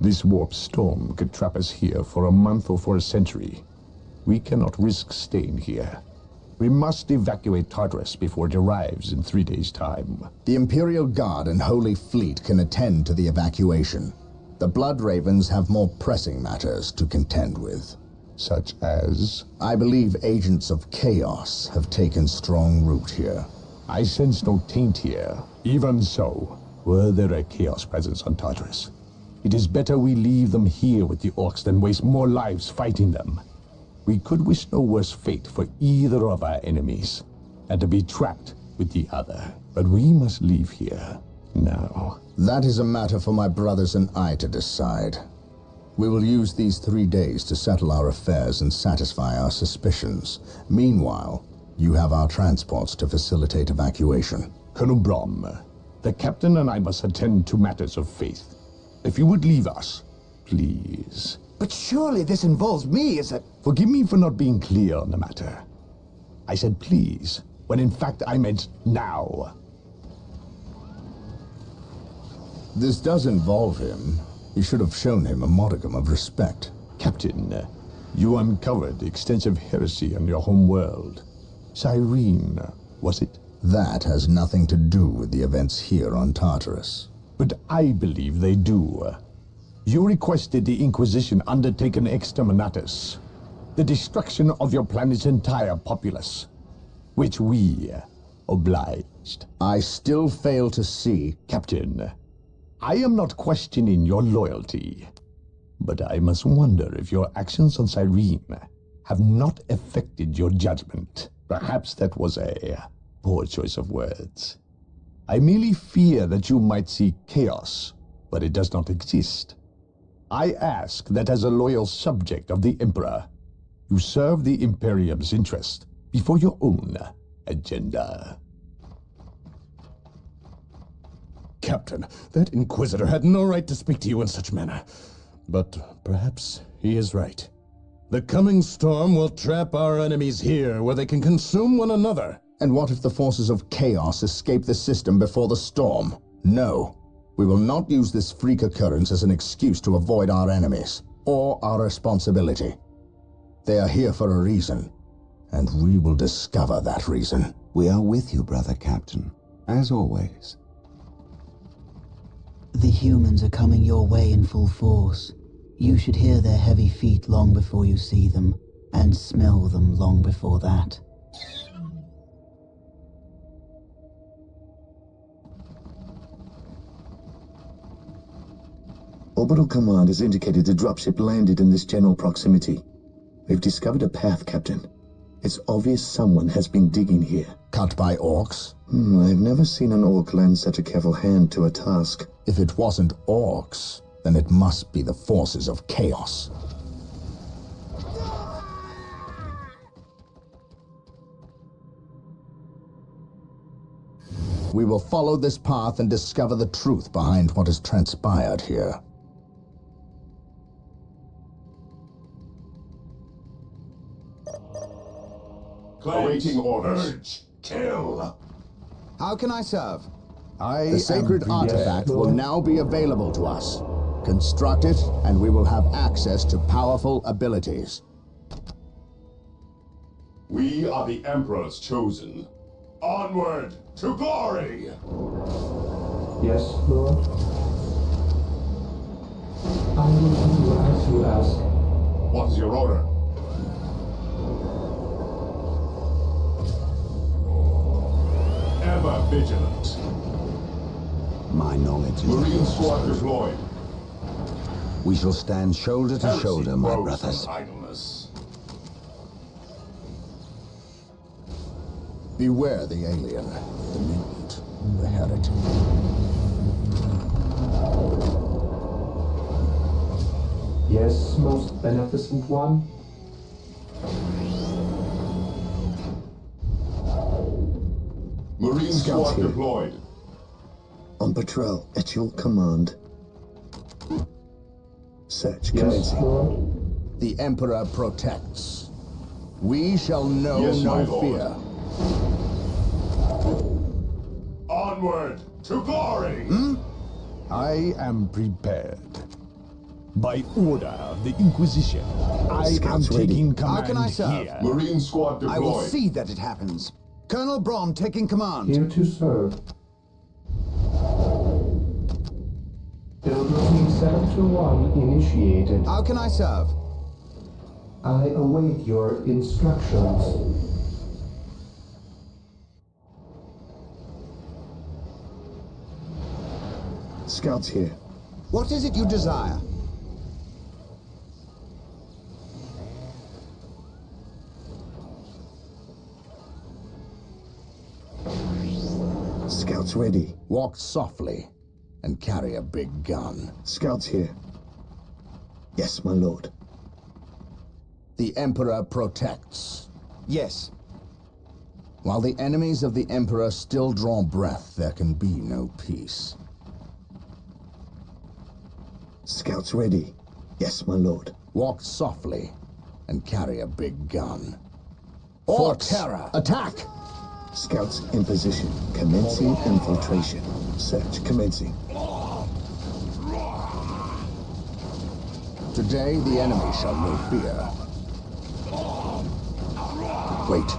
This warp storm could trap us here for a month or for a century. We cannot risk staying here. We must evacuate Tartarus before it arrives in 3 days' time. The Imperial Guard and Holy Fleet can attend to the evacuation. The Blood Ravens have more pressing matters to contend with. Such as? I believe agents of chaos have taken strong root here. I sense no taint here. Even so, were there a chaos presence on Tartarus, it is better we leave them here with the orcs than waste more lives fighting them. We could wish no worse fate for either of our enemies, and to be trapped with the other. But we must leave here now. That is a matter for my brothers and I to decide. We will use these 3 days to settle our affairs and satisfy our suspicions. Meanwhile, you have our transports to facilitate evacuation. Colonel Brom, the captain and I must attend to matters of faith. If you would leave us, please. But surely this involves me as a... Forgive me for not being clear on the matter. I said please, when in fact I meant now. This does involve him. You should have shown him a modicum of respect. Captain, you uncovered extensive heresy on your home world. Cyrene, was it? That has nothing to do with the events here on Tartarus. But I believe they do. You requested the Inquisition undertake an exterminatus, the destruction of your planet's entire populace, which we obliged. I still fail to see... Captain, I am not questioning your loyalty, but I must wonder if your actions on Cyrene have not affected your judgment. Perhaps that was a poor choice of words. I merely fear that you might see chaos, but it does not exist. I ask that as a loyal subject of the Emperor, you serve the Imperium's interest before your own agenda. Captain, that Inquisitor had no right to speak to you in such manner. But perhaps he is right. The coming storm will trap our enemies here, where they can consume one another. And what if the forces of chaos escape the system before the storm? No. We will not use this freak occurrence as an excuse to avoid our enemies, or our responsibility. They are here for a reason, and we will discover that reason. We are with you, brother Captain, as always. The humans are coming your way in full force. You should hear their heavy feet long before you see them, and smell them long before that. Orbital Command has indicated a dropship landed in this general proximity. We've discovered a path, Captain. It's obvious someone has been digging here. Cut by orcs? I've never seen an orc lend such a careful hand to a task. If it wasn't orcs, then it must be the forces of chaos. We will follow this path and discover the truth behind what has transpired here. Awaiting orders. Urge. Kill. How can I serve? The sacred artifact will now be available to us. Construct it, and we will have access to powerful abilities. We are the Emperor's chosen. Onward to glory! Yes, Lord. I will do as you ask. What is your order? Ever vigilant. My knowledge is... Marine squad deployed. We shall stand shoulder to shoulder, my brothers. Idleness. Beware the alien, the mutant, the heretic. Yes, most beneficent one. Marine squad deployed. On patrol, at your command. Search Yes, commencing. Lord. The Emperor protects. We shall know no fear. Onward to glory! Hmm? I am prepared. By order of the Inquisition, I am Scouts ready. taking How command can I serve? here. Marine squad deployed. I will see that it happens. Colonel Braun taking command. Here to serve. Build routine 721 initiated. How can I serve? I await your instructions. Scouts here. What is it you desire? Scouts ready. Walk softly and carry a big gun. Scouts here. Yes, my lord. The Emperor protects. Yes. While the enemies of the Emperor still draw breath, there can be no peace. Scouts ready. Yes, my lord. Walk softly and carry a big gun. For Orcs, terror. attack! Scouts in position. Commencing infiltration. Search commencing. Today the enemy shall know fear. Wait.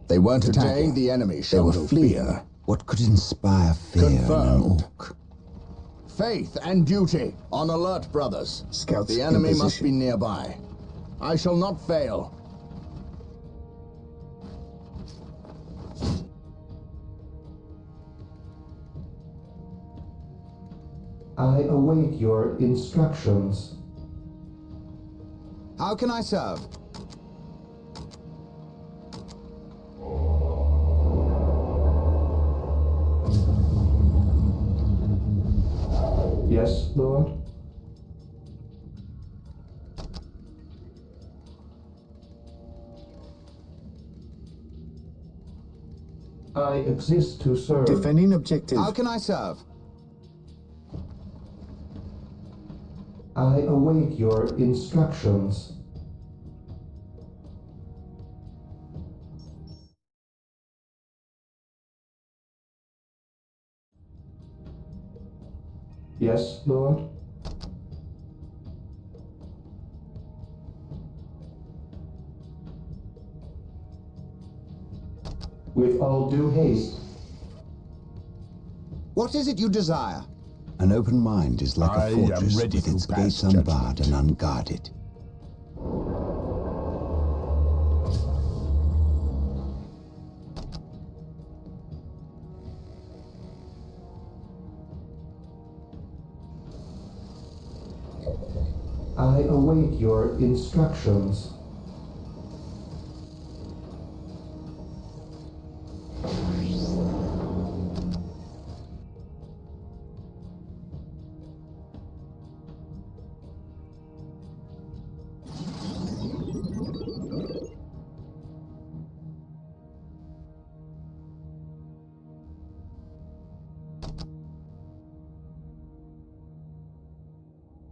They weren't attacking. Today the enemy shall know fear. What could inspire fear in an Confirmed. orc? Faith and duty. On alert, brothers. Scouts The in enemy position. must be nearby. I shall not fail. I await your instructions. How can I serve? Yes, Lord? I exist to serve. Defending objective. How can I serve? I await your instructions. Yes, Lord? With all due haste. What is it you desire? An open mind is like I a am fortress ready with to its pass gates unbarred judgment. and unguarded. I await your instructions.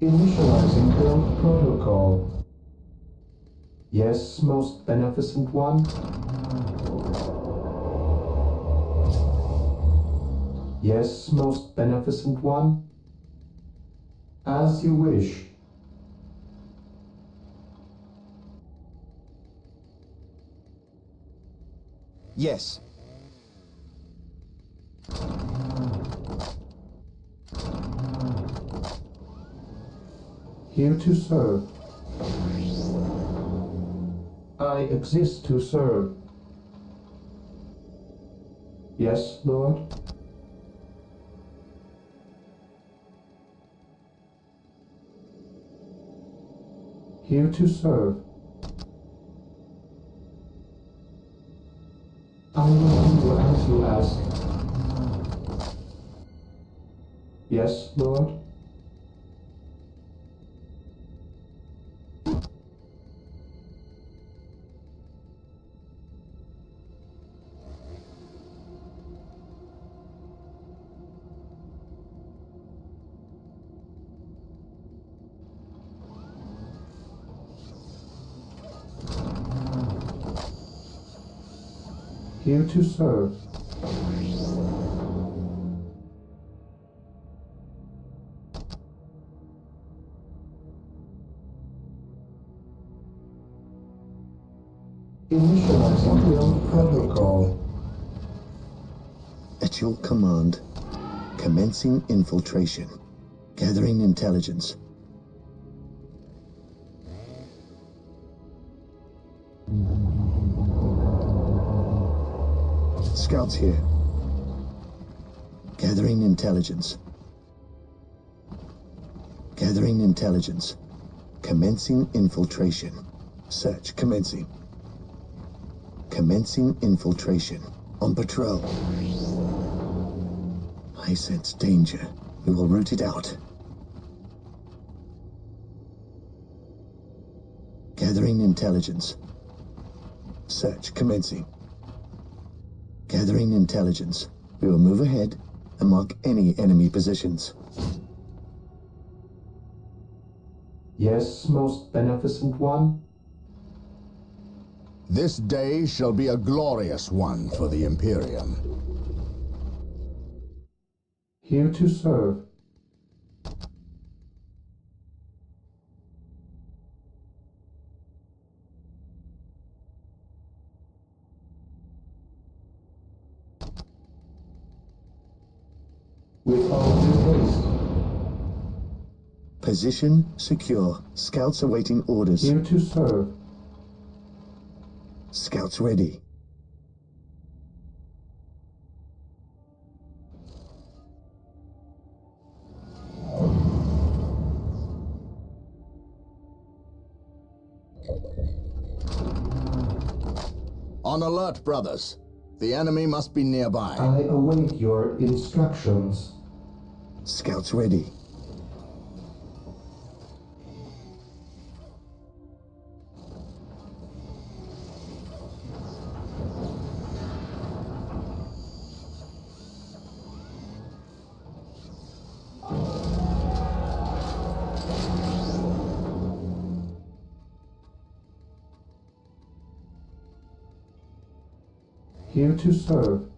Initializing build protocol. Yes, most beneficent one. Yes, most beneficent one. As you wish. Yes. Here to serve. I exist to serve. Yes, Lord? Here to serve. I will do as you ask. Yes, Lord? Here to serve. Initializing build protocol. At your command, commencing infiltration. Gathering intelligence. Scouts here. Gathering intelligence. Gathering intelligence. Commencing infiltration. Search commencing. Commencing infiltration. On patrol. I sense danger. We will root it out. Gathering intelligence. Search commencing. Gathering intelligence. We will move ahead and mark any enemy positions. Yes, most beneficent one. This day shall be a glorious one for the Imperium. Here to serve. With all due haste. Position secure. Scouts awaiting orders. Here to serve. Scouts ready. On alert, brothers. The enemy must be nearby. I await your instructions. Scouts ready. Here to serve.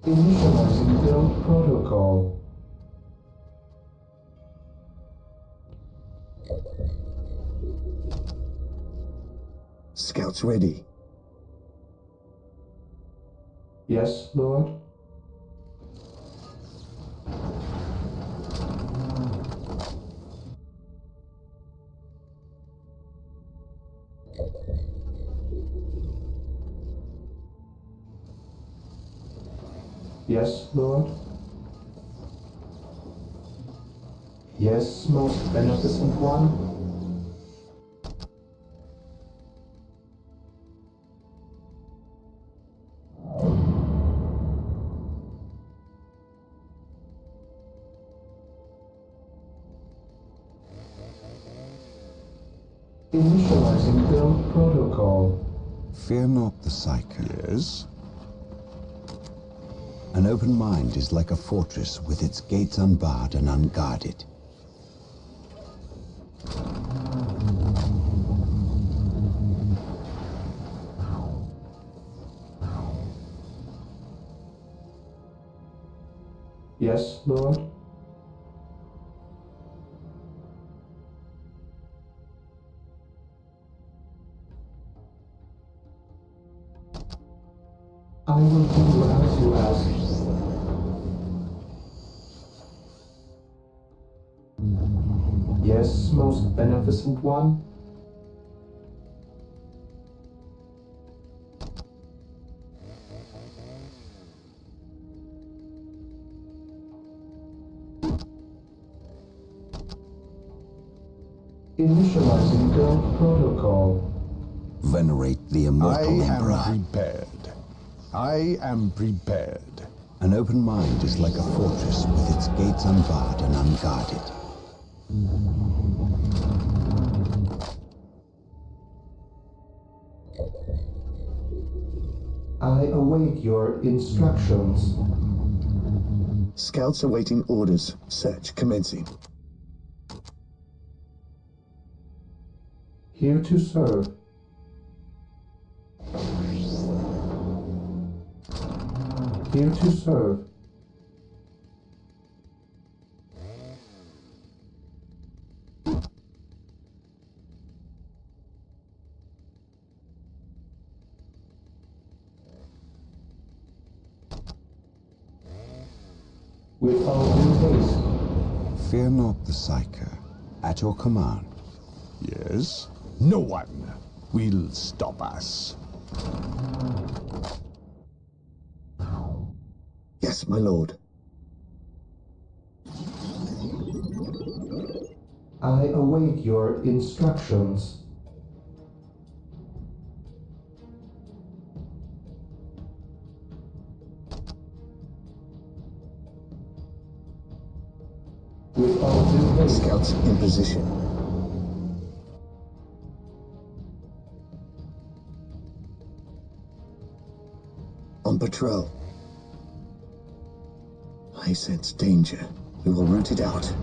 Initializing build protocol. Scouts ready. Yes, Lord. Yes, Lord. Yes, most beneficent one. Initializing build protocol. Fear not the psycho. Yes? An open mind is like a fortress with its gates unbarred and unguarded. Yes, Lord. I will do as you ask. Yes, most beneficent one. Initializing build protocol. Venerate the immortal Emperor. I am prepared. I am prepared. An open mind is like a fortress with its gates unbarred and unguarded. I await your instructions. Scouts awaiting orders. Search commencing. Here to serve. Here to serve. With all due haste. Fear not the Psyker. At your command. Yes? No one will stop us. Yes, my lord. I await your instructions. With all due haste. Scouts in position. On patrol. I sense danger. We will root it out.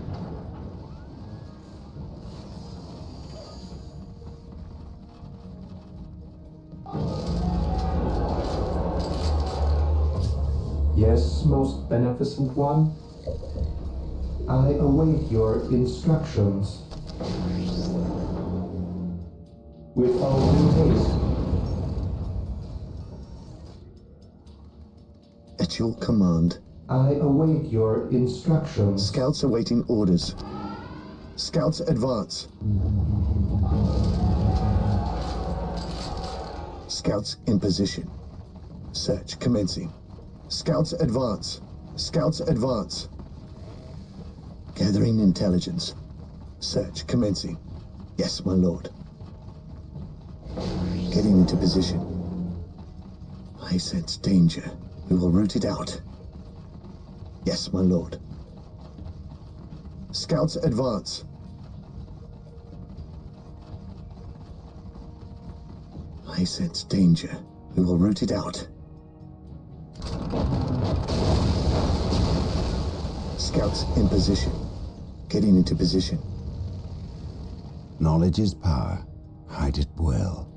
Yes, most beneficent one. I await your instructions. With all due haste. At your command. I await your instructions. Scouts awaiting orders. Scouts advance. Scouts in position. Search commencing. Scouts advance. Scouts advance. Gathering intelligence. Search commencing. Yes, my lord. Getting into position. I sense danger. We will root it out. Yes, my lord. Scouts advance. I sense danger. We will root it out. Scouts in position. Getting into position. Knowledge is power. Hide it well.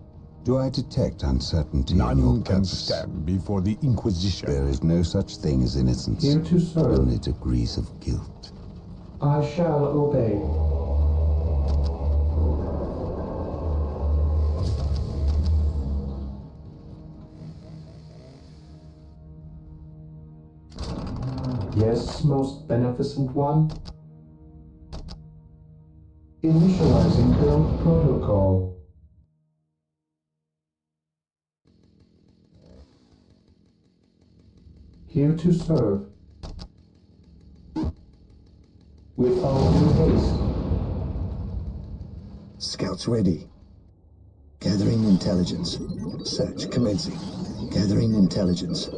Do I detect uncertainty in your None can purpose? stand before the Inquisition. There is no such thing as innocence. Here to serve. Only degrees of guilt. I shall obey. Yes, most beneficent one. Initializing build protocol. Here to serve. With all due haste. Scouts ready. Gathering intelligence. Search commencing. Gathering intelligence.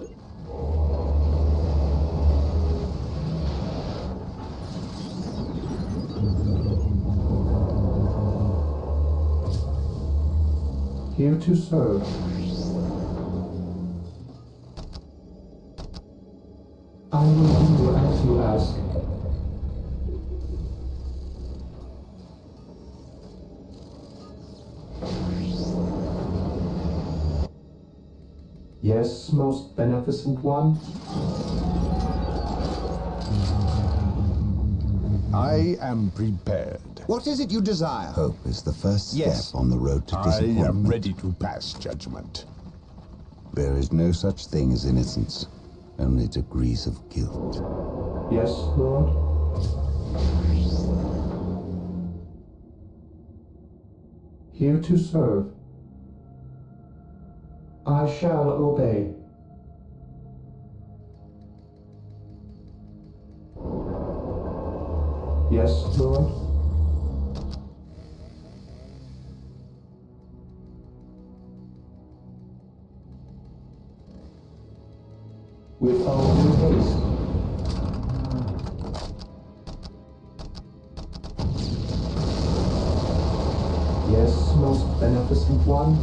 Here to serve. I will do as you ask. Yes, most beneficent one. I am prepared. What is it you desire? Hope is the first step Yes. on the road to I disappointment. am ready to pass judgment. There is no such thing as innocence. Only degrees of guilt. Yes, Lord. Here to serve. I shall obey. Yes, Lord. With all due haste. Yes, most beneficent one.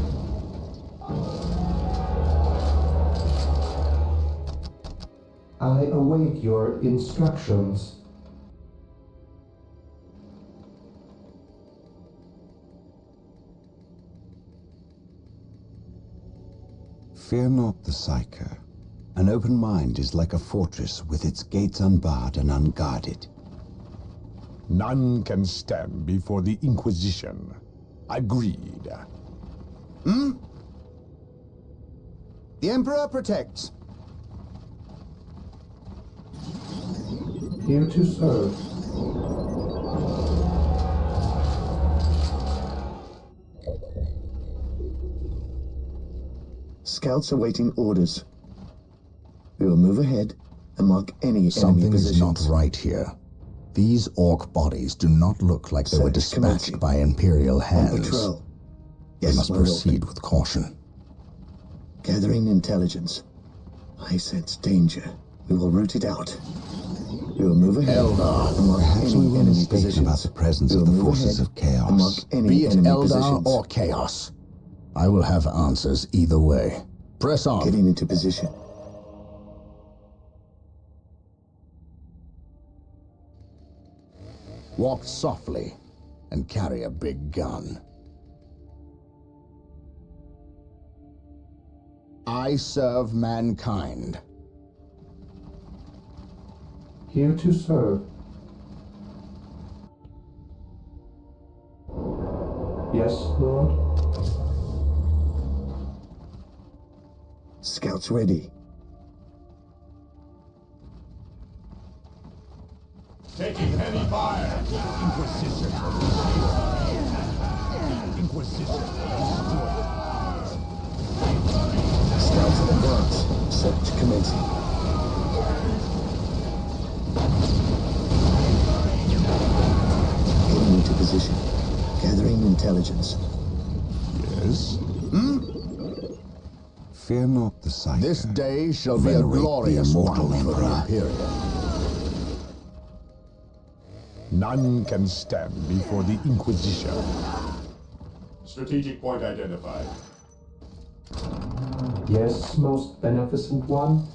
I await your instructions. Fear not the Psyker. An open mind is like a fortress with its gates unbarred and unguarded. None can stand before the Inquisition. Agreed. The Emperor protects. Here to serve. Scouts awaiting orders. We will move ahead and mark any enemy Something is positions. not right here. These orc bodies do not look like they were Search dispatched commencing. by Imperial On hands. patrol. We Yes, must my lord. proceed with caution. Gathering intelligence. I sense danger. We will root it out. We will move ahead Eldar. and mark Perhaps we any were enemy mistaken positions. about the presence We of will the move forces ahead of chaos. and mark any Be it enemy Eldar positions. or Chaos, I will have answers either way. Press on. Getting into position. Walk softly and carry a big gun. I serve mankind. Here to serve. Yes, Lord. Scouts ready. Taking heavy fire. Inquisition. Scouts in advance. Search commencing. Getting into position. Gathering intelligence. Yes? Fear not the Psyker. This day shall be a Venerate the glorious immortal one for the Emperor. Imperium. None can stand before the Inquisition. Strategic point identified. Yes, most beneficent one.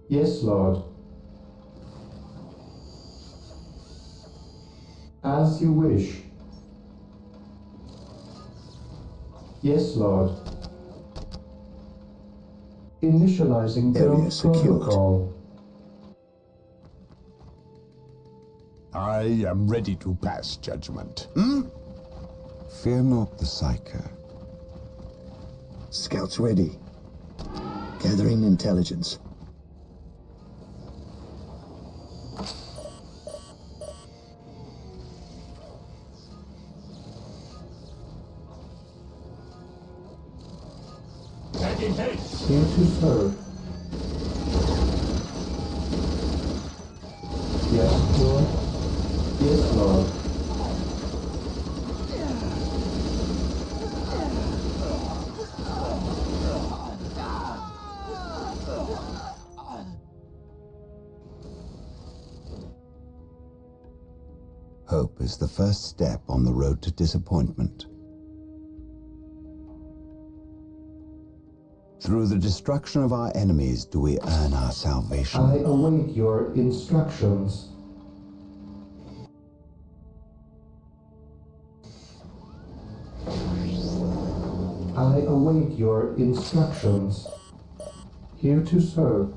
Yes, Lord. As you wish. Yes, Lord. Initializing Area build secured. protocol. I am ready to pass judgment. Fear not the Psyker. Scouts ready. Gathering intelligence. Taking haste. Here to serve. Yes, Lord. Yes, Lord. Hope is the first step on the road to disappointment. Through the destruction of our enemies do we earn our salvation. I await your instructions. I await your instructions. Here to serve.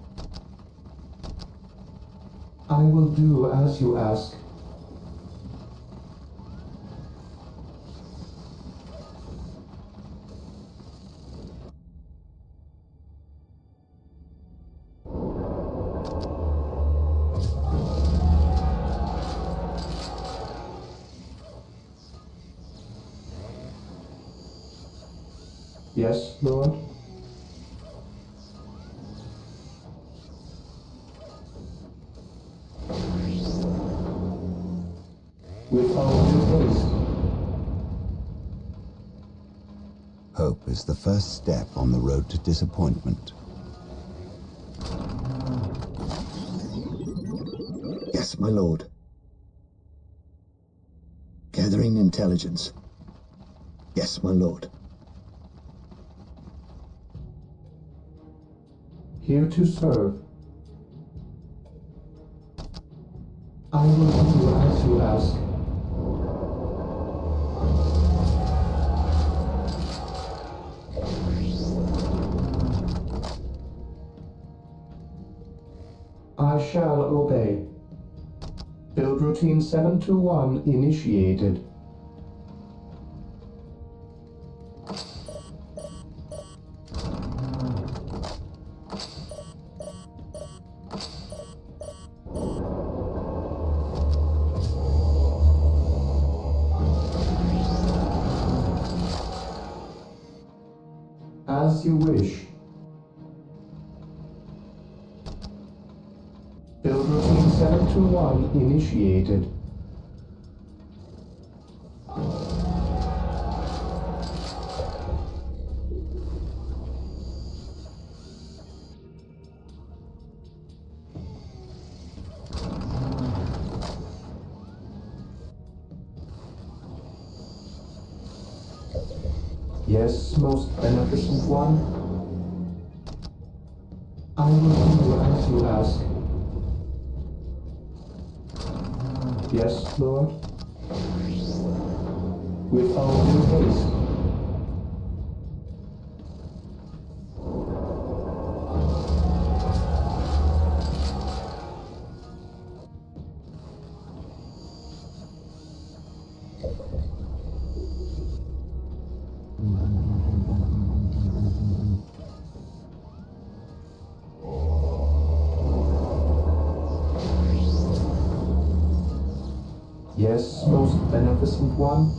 I will do as you ask. Yes, Lord. With all due haste. Hope is the first step on the road to disappointment. Yes, my lord. Gathering intelligence. Yes, my lord. Here to serve. I will do as you ask. I shall obey. Build routine 721 initiated. As you wish. Build routine 721 initiated. Yes, most beneficent one. I will do as you ask. Yes, Lord. With all due haste. Yes, most beneficent one.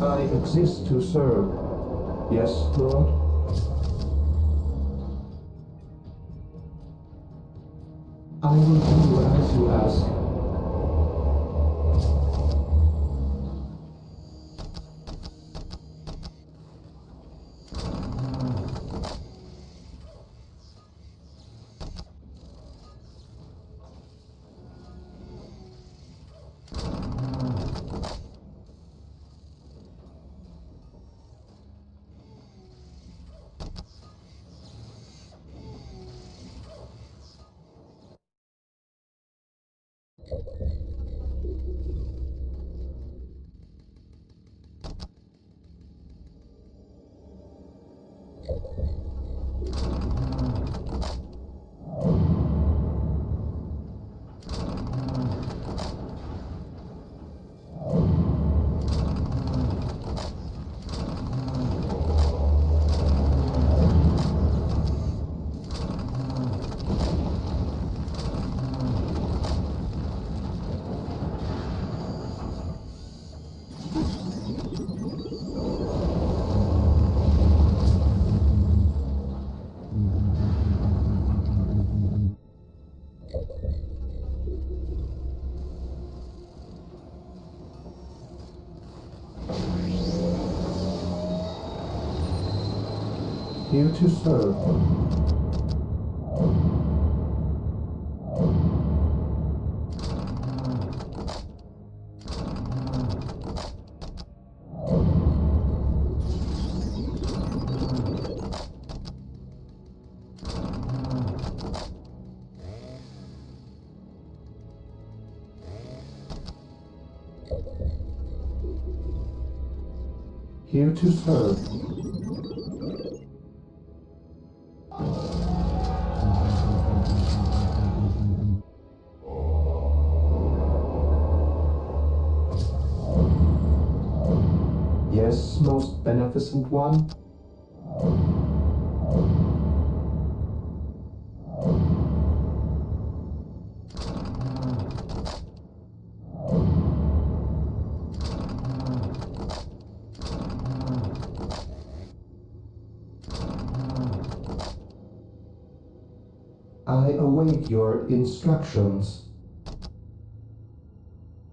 I exist to serve. Yes, Lord. I will do as you ask. Here to serve. Here to serve. Yes, most beneficent one. I await your instructions.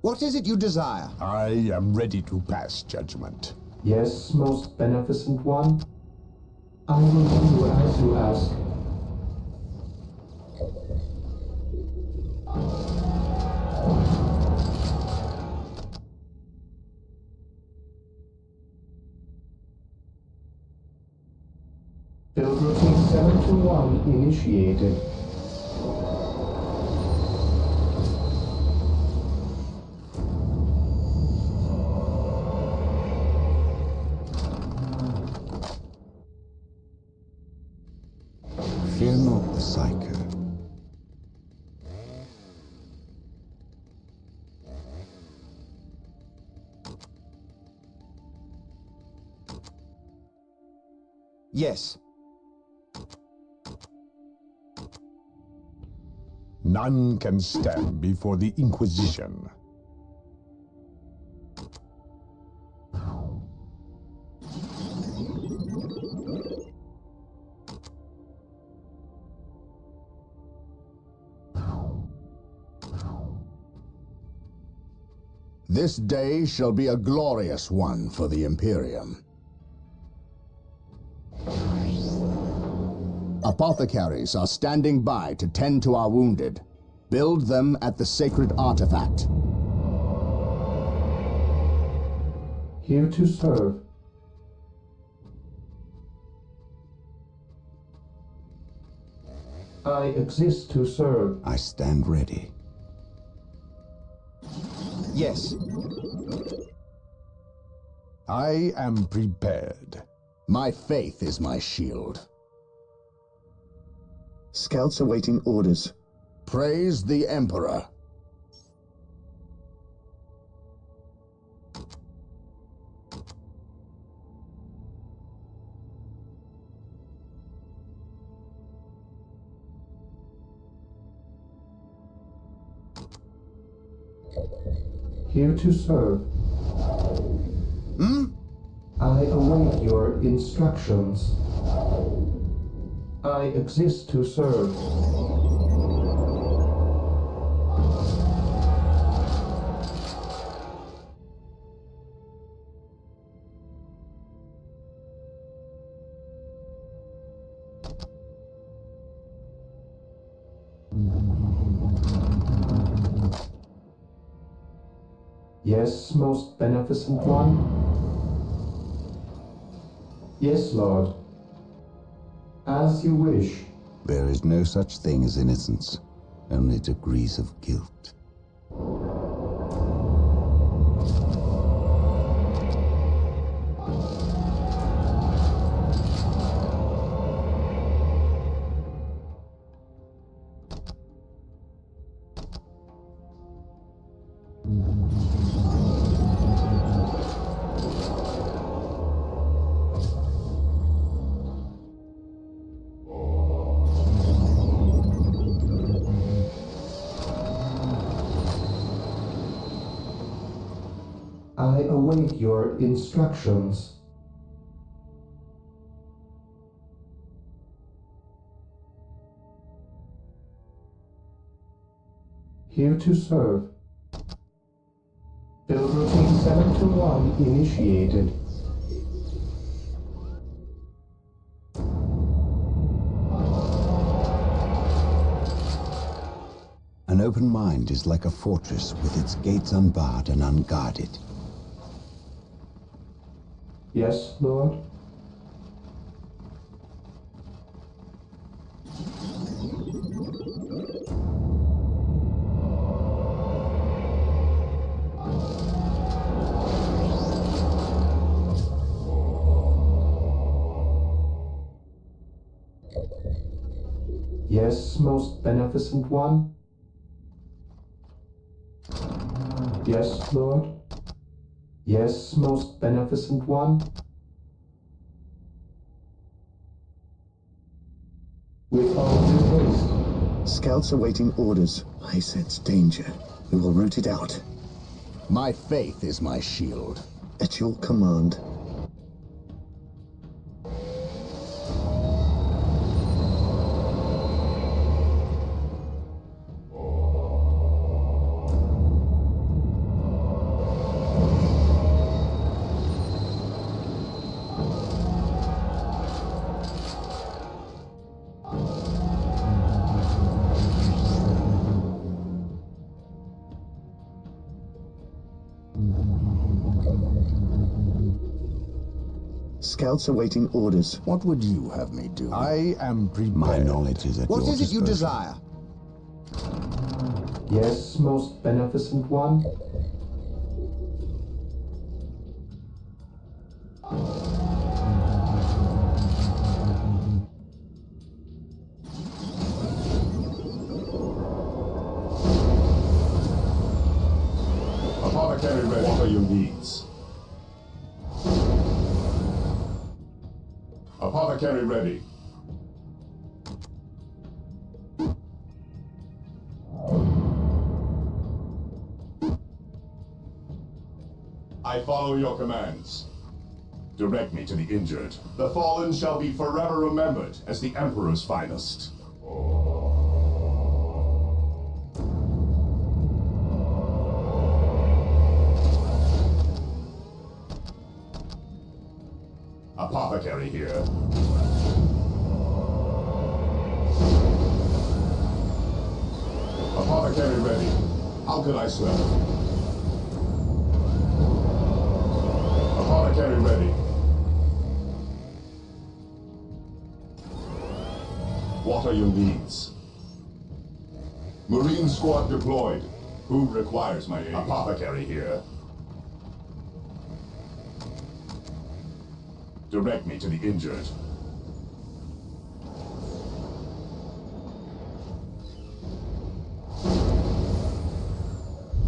What is it you desire? I am ready to pass judgment. Yes, most beneficent one. I will do as you ask. Build routine 721 initiated. Yes. None can stand before the Inquisition. This day shall be a glorious one for the Imperium. Apothecaries are standing by to tend to our wounded. Build them at the sacred artifact. Here to serve. I exist to serve. I stand ready. Yes. I am prepared. My faith is my shield. Scouts awaiting orders. Praise the Emperor. Here to serve. I await your instructions. I exist to serve. Yes, most beneficent one? Yes, Lord. As you wish. There is no such thing as innocence, only degrees of guilt. I await your instructions. Here to serve. Build routine 721 initiated. An open mind is like a fortress with its gates unbarred and unguarded. Yes, Lord? Yes, most beneficent one? Yes, Lord? Yes, most beneficent one? With all due haste. Scouts awaiting orders. I sense danger. We will root it out. My faith is my shield. At your command. Scouts awaiting orders. What would you have me do? I am prepared. My knowledge is at What your is it you disposal. desire? Yes, most beneficent one? Apothecary ready. What are your needs? Apothecary. Apothecary ready. I follow your commands. Direct me to the injured. The fallen shall be forever remembered as the Emperor's finest. Apothecary here. Apothecary ready. How can I serve? Apothecary ready. What are your needs? Marine squad deployed. Who requires my aid? Apothecary here. Direct me to the injured.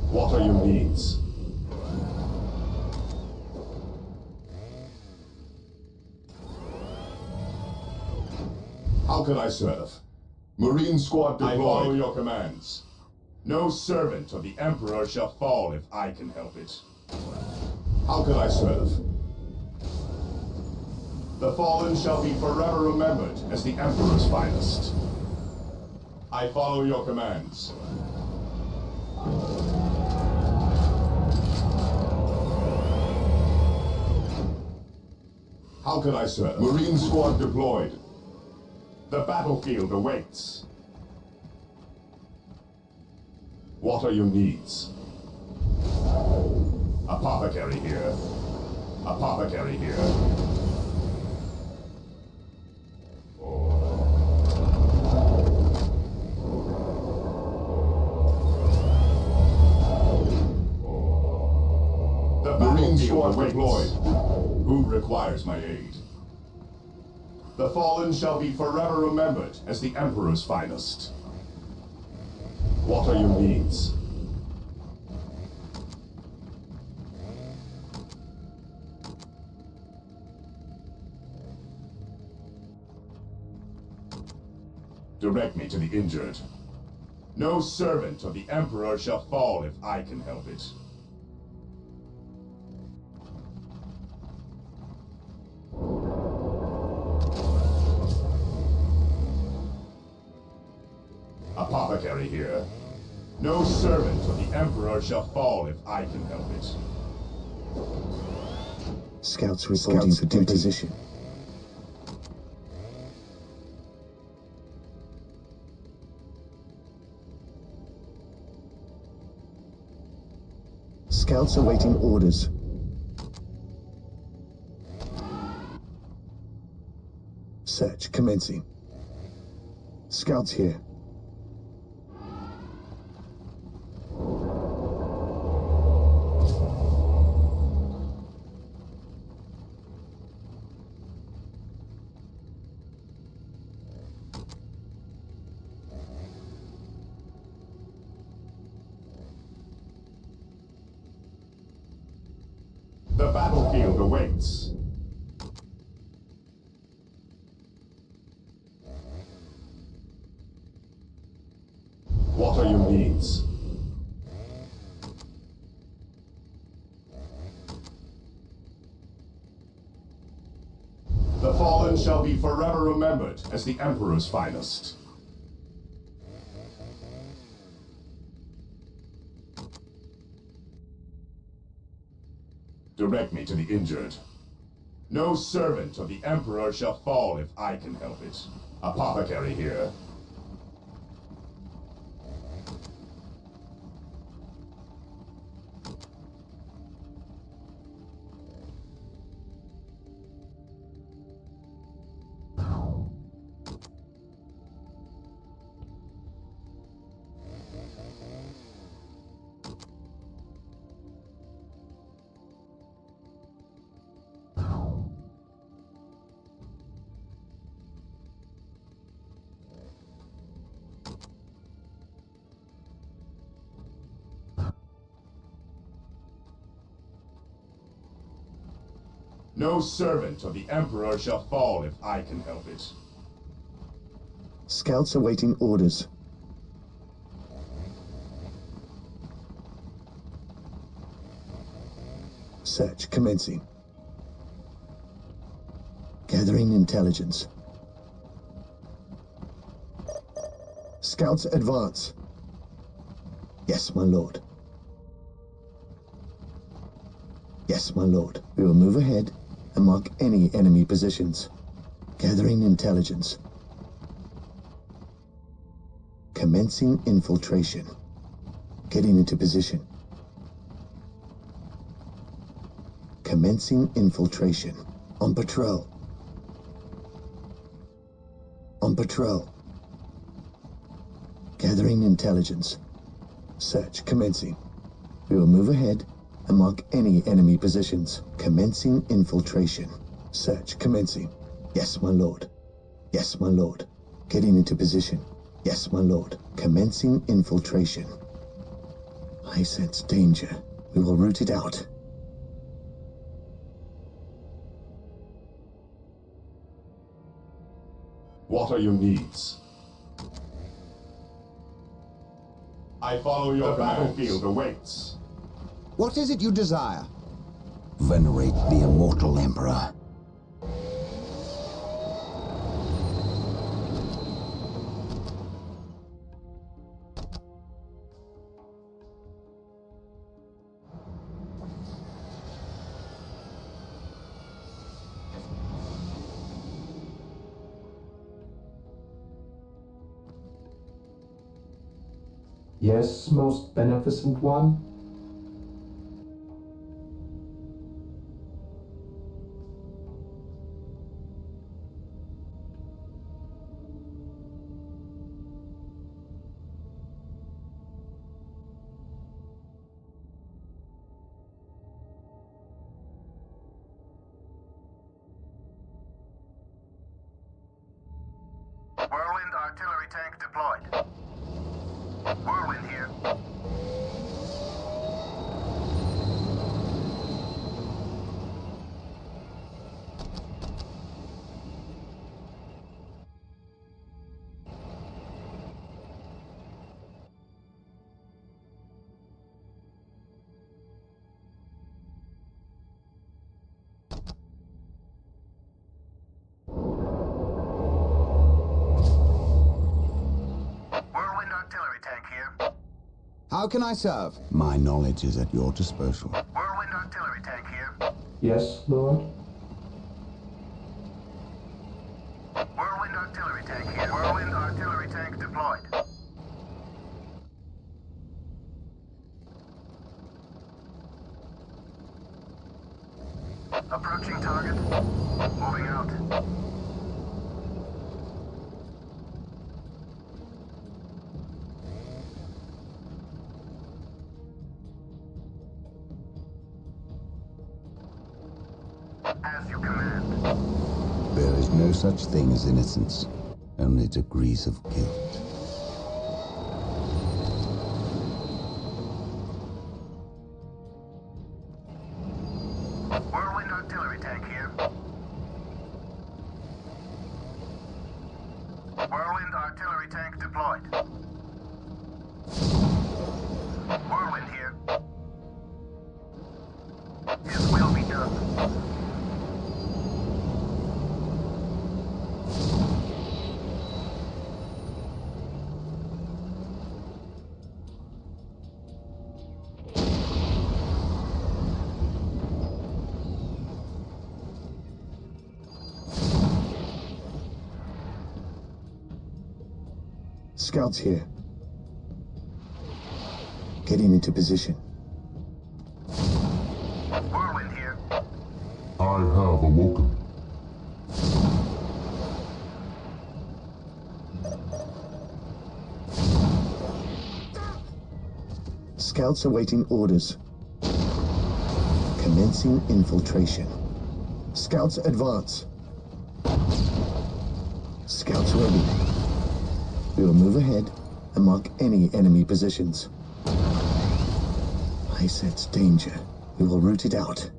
What are your needs? How can I serve? Marine squad deployed. I follow your commands. No servant of the Emperor shall fall if I can help it. How can I serve? The fallen shall be forever remembered as the Emperor's finest. I follow your commands. How can I serve? Marine squad deployed. The battlefield awaits. What are your needs? Apothecary here. Apothecary here. The Marine squad deployed. Who requires my aid? The fallen shall be forever remembered as the Emperor's finest. What are your needs? Direct me to the injured. No servant of the Emperor shall fall if I can help it. Apothecary here. No servant of the Emperor shall fall if I can help it. Scouts reporting for deposition. Scouts awaiting orders. Search commencing. Scouts here. The battlefield awaits. What are your needs? The fallen shall be forever remembered as the Emperor's finest. Direct me to the injured. No servant of the Emperor shall fall if I can help it. Apothecary here. No servant of the Emperor shall fall if I can help it. Scouts awaiting orders. Search commencing. Gathering intelligence. Scouts advance. Yes, my lord. Yes, my lord. We will move ahead and mark any enemy positions. Gathering intelligence. Commencing infiltration. Getting into position. Commencing infiltration. On patrol. On patrol. Gathering intelligence. Search commencing. We will move ahead and mark any enemy positions. Commencing infiltration. Search commencing. Yes, my lord. Yes, my lord. Getting into position. Yes, my lord. Commencing infiltration. I sense danger. We will root it out. What are your needs? I follow your battlefield awaits. What is it you desire? Venerate the immortal Emperor. Yes, most beneficent one? Whirlwind artillery tank deployed. Whirlwind here. Whirlwind artillery tank here. How can I serve? My knowledge is at your disposal. Whirlwind artillery tank here. Yes, Lord? Whirlwind artillery tank here. Whirlwind artillery tank deployed. Approaching target. Moving out. As you command. There is no such thing as innocence, only degrees of guilt. Whirlwind artillery tank here. Whirlwind artillery tank deployed. Whirlwind here. His will be done. Scouts here. Getting into position. Whirlwind here. I have awoken. Scouts awaiting orders. Commencing infiltration. Scouts advance. Scouts ready. We will move ahead and mark any enemy positions. I sense danger. We will root it out.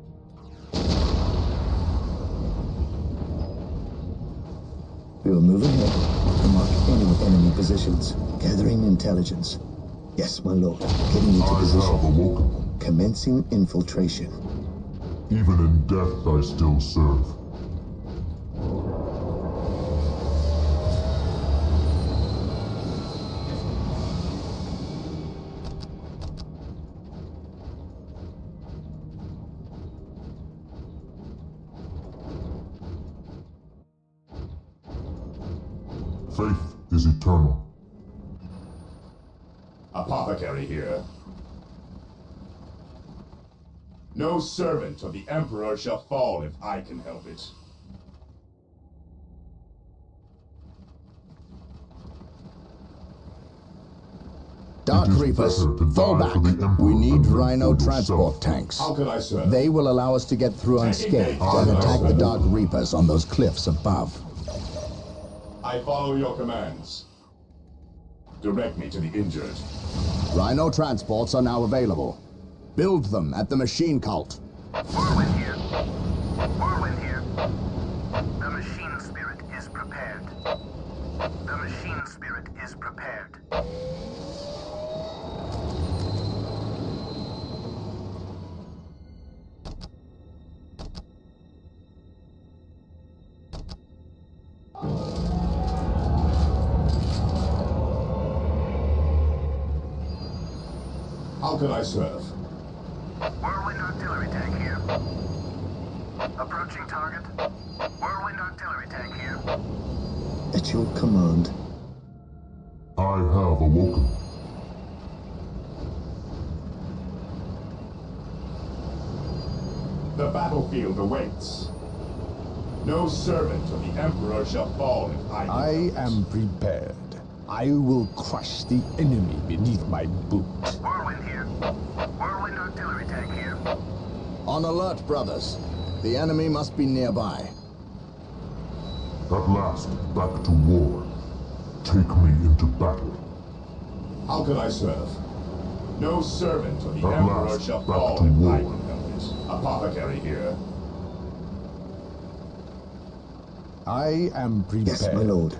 We will move ahead and mark any enemy positions. Gathering intelligence. Yes, my lord. Getting into position. have awoken. Commencing infiltration. Even in death I still serve. Faith is eternal. Apothecary here. No servant of the Emperor shall fall if I can help it. Dark It is Reapers, better to fall die back. for the Emperor We need than Rhino for transport yourself. tanks. How can I serve? They will allow us to get through unscathed and attack the Dark Reapers on those cliffs above. I follow your commands. Direct me to the injured. Rhino transports are now available. Build them at the machine cult. Whirlwind here. Whirlwind here. The machine spirit is prepared. The machine spirit is prepared. How can I serve? Whirlwind artillery tank here. Approaching target. Whirlwind artillery tank here. At your command. I have awoken. The battlefield awaits. No servant of the Emperor shall fall if I can I help it. am prepared. I will crush the enemy beneath my boot. Whirlwind here. Whirlwind artillery tank here. On alert, brothers. The enemy must be nearby. At last, back to war. Take me into battle. How can I serve? No servant of the At Emperor last, shall back fall to if war. I can help it. Apothecary here. I am prepared. Yes, my lord.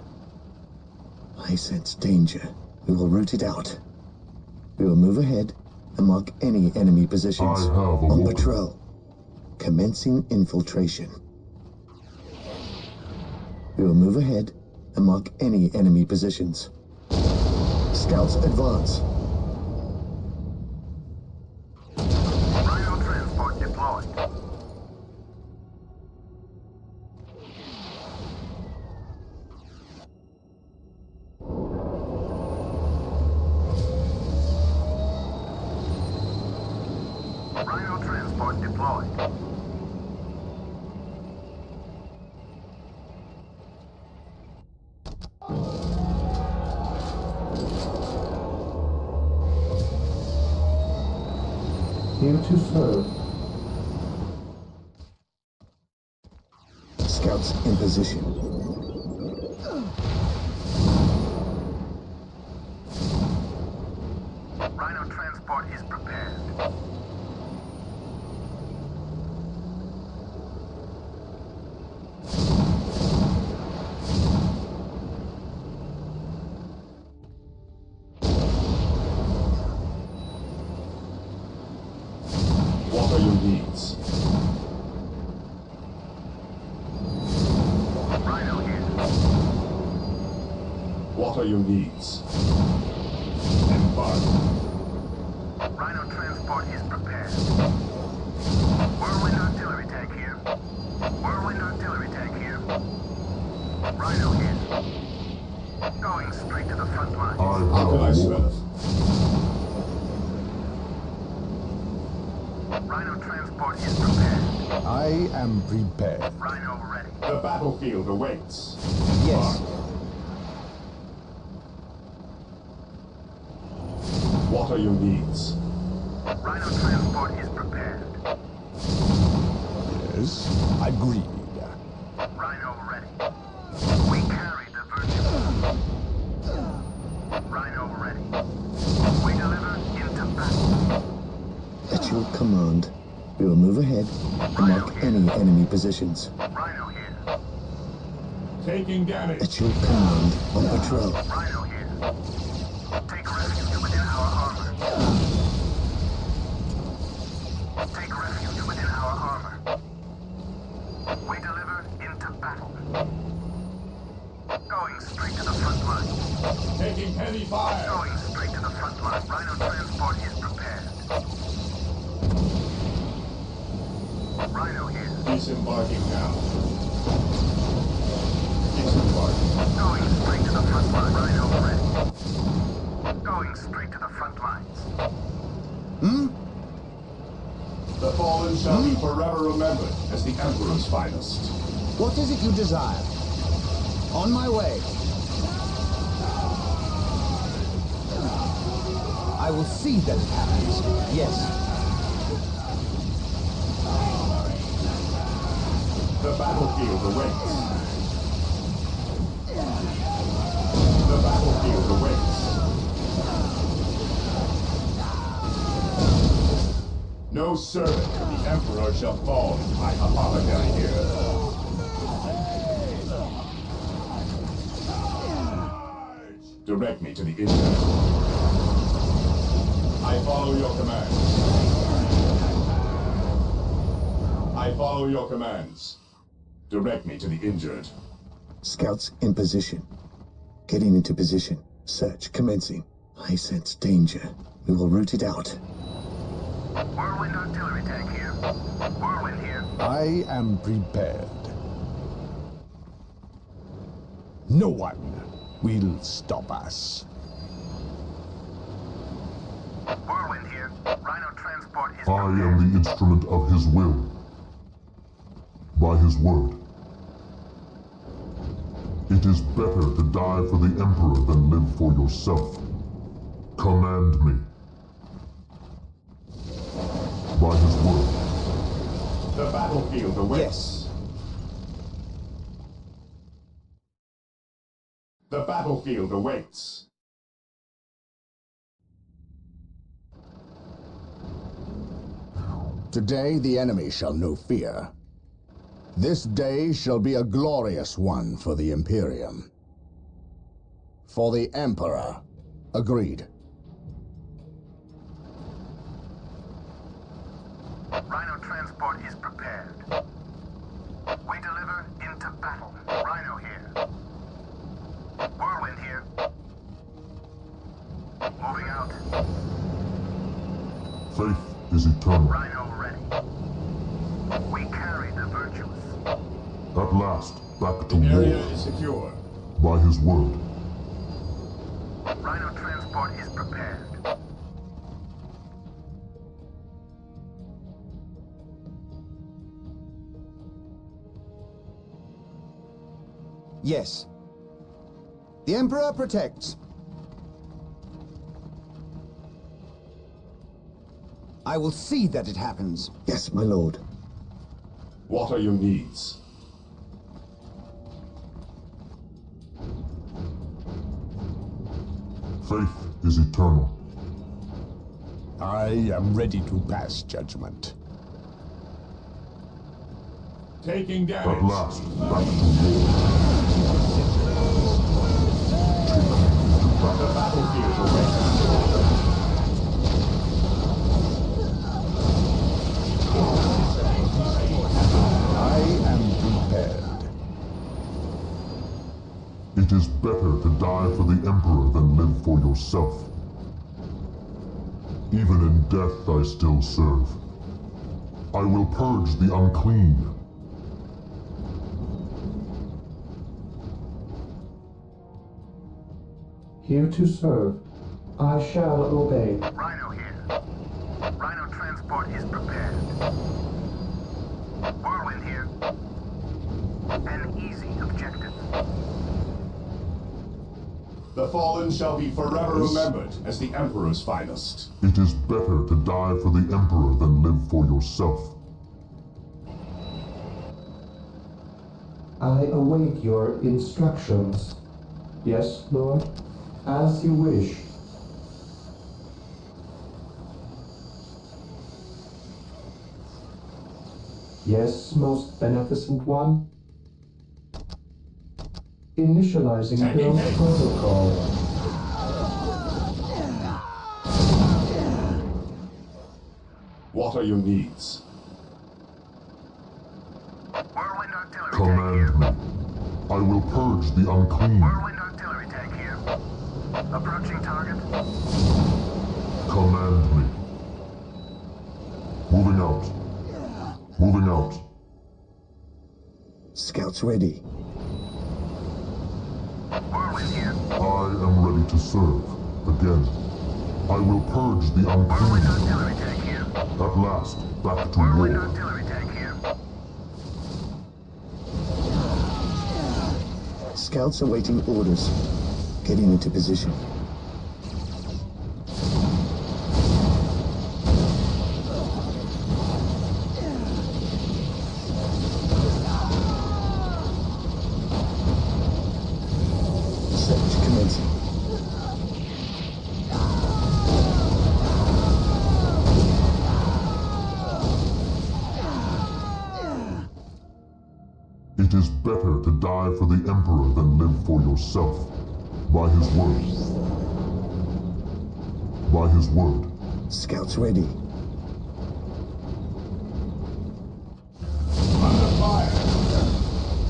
I sense danger. We will root it out. We will move ahead and mark any enemy positions. I have On awoken. patrol. Commencing infiltration. We will move ahead and mark any enemy positions. Scouts advance. Rhino transport deployed. Rhino transport deployed. Here to serve. Scouts in position. Rhino transport is prepared. What are your needs? Rhino here. What are your needs? Embark. Rhino transport is prepared. Whirlwind artillery tank here. Whirlwind artillery tank here. Rhino here. Going straight to the front line. I have How can I awoken. serve? Rhino transport is prepared. I am prepared. Rhino ready. The battlefield awaits. Yes. What are your needs? Rhino transport is prepared. Yes. Agreed. Rhino ready. We carry the virtue. Rhino ready. We deliver into battle. At your command. We will move ahead and mark any enemy positions. Rhino here. Taking damage. At your command, on patrol. Rhino here. Take refuge within our armor. Take refuge within our armor. We deliver into battle. Going straight to the front line. Taking heavy fire. Going straight to the front line. Rhino transport is prepared. Rhino here. Disembarking now. Disembarking. Going straight to the front line. Rhino ready. Going straight to the front lines. The fallen shall be forever remembered as the Emperor's finest. What is it you desire? On my way. I will see that it happens. Yes. The battlefield awaits. The battlefield awaits. No servant of the Emperor shall fall in my apothecary here. Direct me to the injured. I follow your commands. I follow your commands. Direct me to the injured. Scouts in position. Getting into position. Search commencing. I sense danger. We will root it out. Whirlwind artillery tank here. Whirlwind here. I am prepared. No one will stop us. Whirlwind here. Rhino transport is I am the instrument of his will. By his word. It is better to die for the Emperor than live for yourself. Command me. By his word. The battlefield awaits. Yes. The battlefield awaits. Today the enemy shall know fear. This day shall be a glorious one for the Imperium. For the Emperor. Agreed. Rhino transport is prepared. We deliver into battle. Rhino here. Whirlwind here. Moving out. Faith is eternal. Rhino ready. We carry the virtuous. At last, back to The area war. is secure. By his word. Rhino transport is prepared. Yes. The Emperor protects. I will see that it happens. Yes, my lord. What are your needs? Faith is eternal. I am ready to pass judgment. Taking damage. At last, back to war. The battlefield awaits. I am prepared. It is better to die for the Emperor than live for yourself. Even in death I still serve. I will purge the unclean. Here to serve. I shall obey. Rhino here. Rhino transport is prepared. Whirlwind here. An easy objective. The fallen shall be forever remembered as the Emperor's finest. It is better to die for the Emperor than live for yourself. I await your instructions. Yes, Lord? As you wish. Yes, most beneficent one? Initializing build protocol. What are your needs? Whirlwind artillery tank Command here. me. I will purge the unclean. Whirlwind artillery tank here. Approaching target. Command me. Moving out. Moving out. Scouts ready. Whirlwind here. I am ready to serve. Again. I will purge the Whirlwind unclean. artillery tank here. At last, back to Whirlwind war. artillery tank here. Scouts awaiting orders. Getting into position. Search commencing. It is better to die for the Emperor than live for yourself. By his word. By his word. Scouts ready.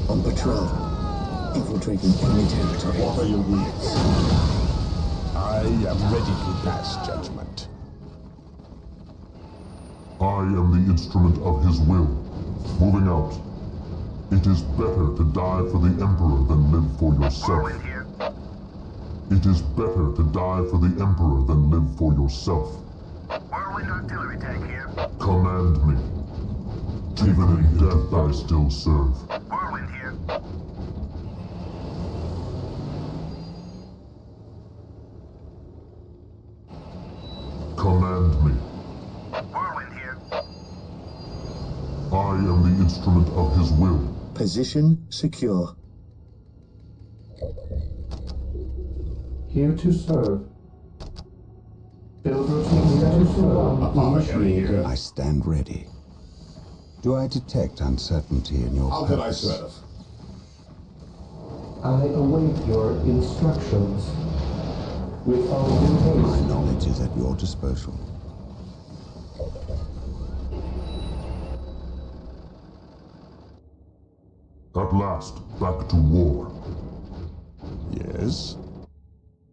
On patrol. Infiltrating enemy territory. What are your needs? I am ready to pass judgment. I am the instrument of his will. Moving out. It is better to die for the Emperor than live for yourself. Whirlwind here. It is better to die for the Emperor than live for yourself. Whirlwind artillery tank here. Command me. Even in death I still serve. Whirlwind here. Command me. Whirlwind here. I am the instrument of his will. Position secure. Here to serve. Build routine status initiated. I stand ready. Do I detect uncertainty in your How can I purpose? serve? I await your instructions. With all due My haste. knowledge is at your disposal. At last, back to war. Yes?